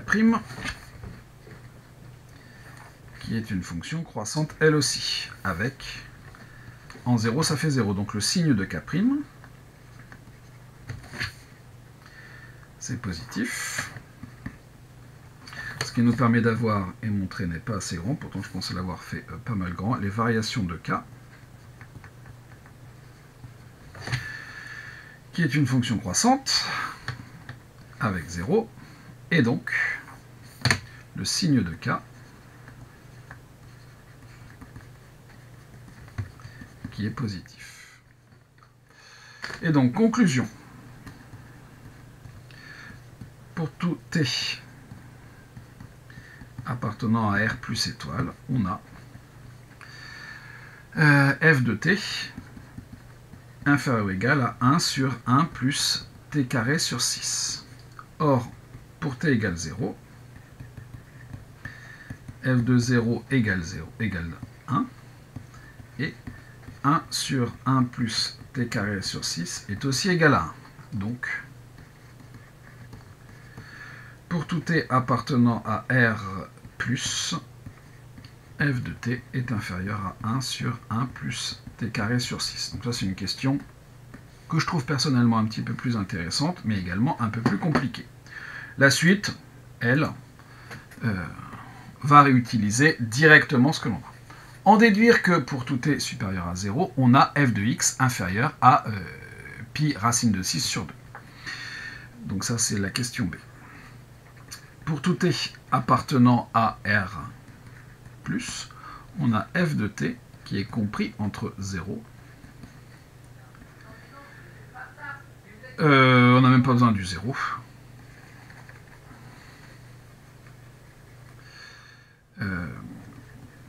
qui est une fonction croissante elle aussi, avec, en 0 ça fait 0, donc le signe de k', c'est positif. Ce qui nous permet d'avoir, et mon trait n'est pas assez grand, pourtant je pensais l'avoir fait pas mal grand, les variations de k, qui est une fonction croissante, avec 0, et donc le signe de k, qui est positif. Et donc, conclusion. Pour tout t appartenant à R plus étoile, on a f de t inférieur ou égal à 1 sur 1 plus t carré sur 6. Or, pour t égale 0, f de 0 égale 1, et 1 sur 1 plus t carré sur 6 est aussi égal à 1. Donc, pour tout t appartenant à R plus, f de t est inférieur à 1 sur 1 plus t carré sur 6. Donc ça, c'est une question que je trouve personnellement un petit peu plus intéressante, mais également un peu plus compliquée. La suite, elle, va réutiliser directement ce que l'on a. En déduire que pour tout t supérieur à 0, on a f de x inférieur à pi racine de 6 sur 2. Donc ça, c'est la question B. Pour tout t appartenant à R+, on a f de t qui est compris entre 0. On n'a même pas besoin du 0.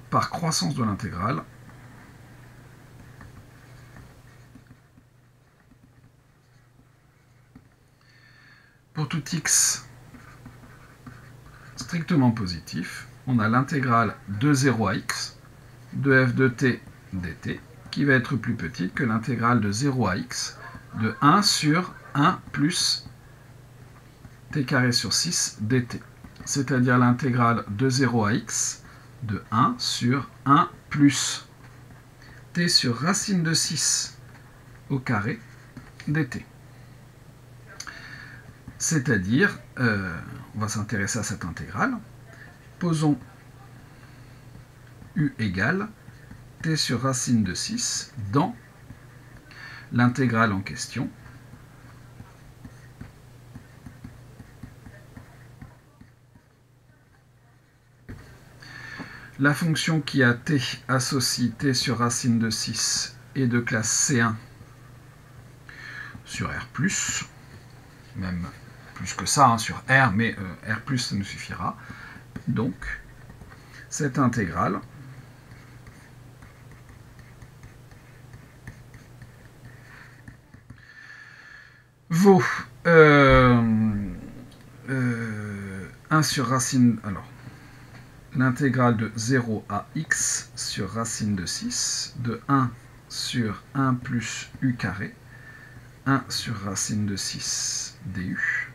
Par croissance de l'intégrale. Pour tout x strictement positif, on a l'intégrale de 0 à x de f de t dt qui va être plus petite que l'intégrale de 0 à x de 1 sur 1 plus t carré sur 6 dt. C'est-à-dire l'intégrale de 0 à x de 1 sur 1 plus t sur racine de 6 au carré dt. C'est-à-dire, on va s'intéresser à cette intégrale. Posons u égale t sur racine de 6 dans l'intégrale en question. La fonction qui a t associe t sur racine de 6 est de classe C1 sur R+, même plus que ça, hein, sur R, mais R+, ça nous suffira. Donc, cette intégrale vaut 1 sur racine... Alors, l'intégrale de 0 à x sur racine de 6 de 1 sur 1 plus u carré, 1 sur racine de 6 du.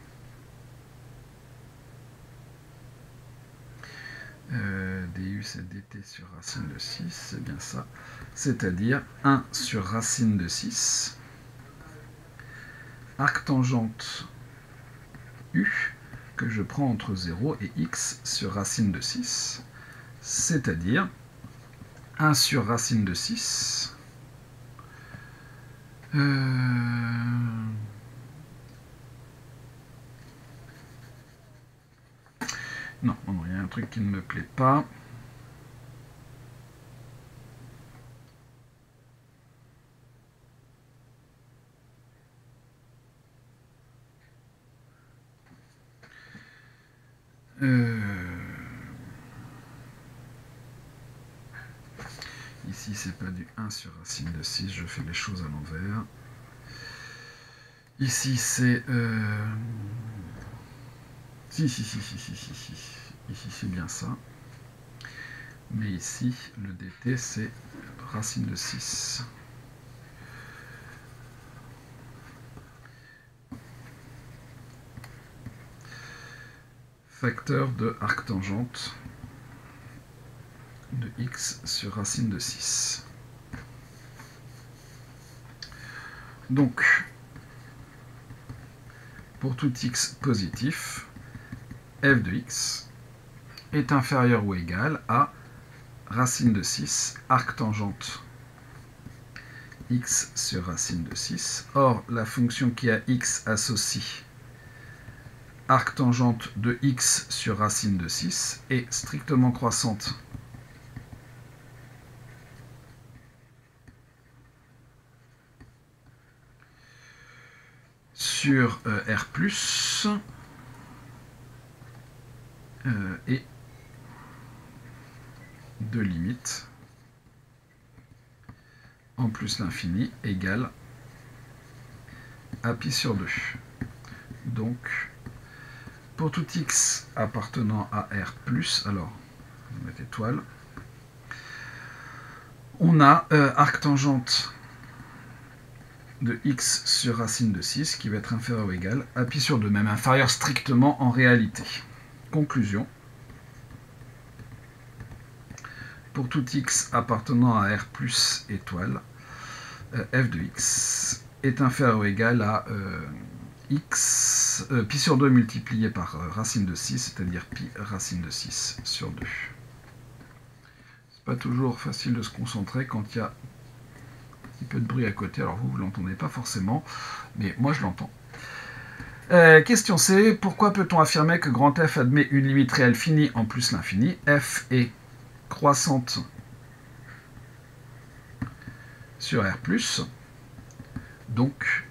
Du, c'est dt sur racine de 6, c'est bien ça. C'est-à-dire 1 sur racine de 6, arctangente u, que je prends entre 0 et x sur racine de 6, c'est-à-dire 1 sur racine de 6, non, il y a un truc qui ne me plaît pas. Ici, c'est pas du 1 sur racine de 6, je fais les choses à l'envers. Ici, c'est... Si. Ici, c'est bien ça. Mais ici, le dt, c'est racine de 6. Facteur de arctangente de x sur racine de 6. Donc, pour tout x positif, f de x est inférieur ou égal à racine de 6, arctangente x sur racine de 6. Or, la fonction qui a x associe arctangente de x sur racine de 6 est strictement croissante sur R+, et de limite en plus l'infini égale à pi sur 2. Donc, pour tout x appartenant à R+, alors, on met étoile, on a arctangente de x sur racine de 6 qui va être inférieur ou égal à pi sur 2, même inférieur strictement en réalité. Conclusion. Pour tout x appartenant à R plus étoile, f de x est inférieur ou égal à pi sur 2 multiplié par racine de 6, c'est-à-dire pi racine de 6 sur 2. C'est pas toujours facile de se concentrer quand il y a un petit peu de bruit à côté, alors vous ne l'entendez pas forcément, mais moi je l'entends. Question C, pourquoi peut-on affirmer que grand F admet une limite réelle finie en plus l'infini? F est croissante sur R+, donc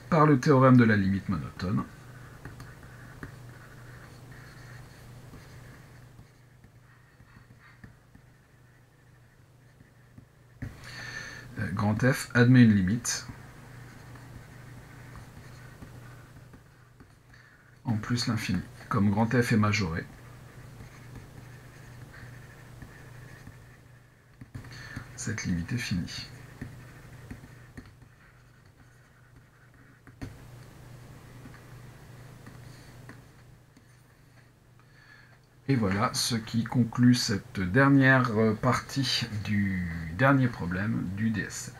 par le théorème de la limite monotone, grand F admet une limite en plus l'infini. Comme grand F est majoré, cette limite est finie. Et voilà ce qui conclut cette dernière partie du dernier problème du DS7.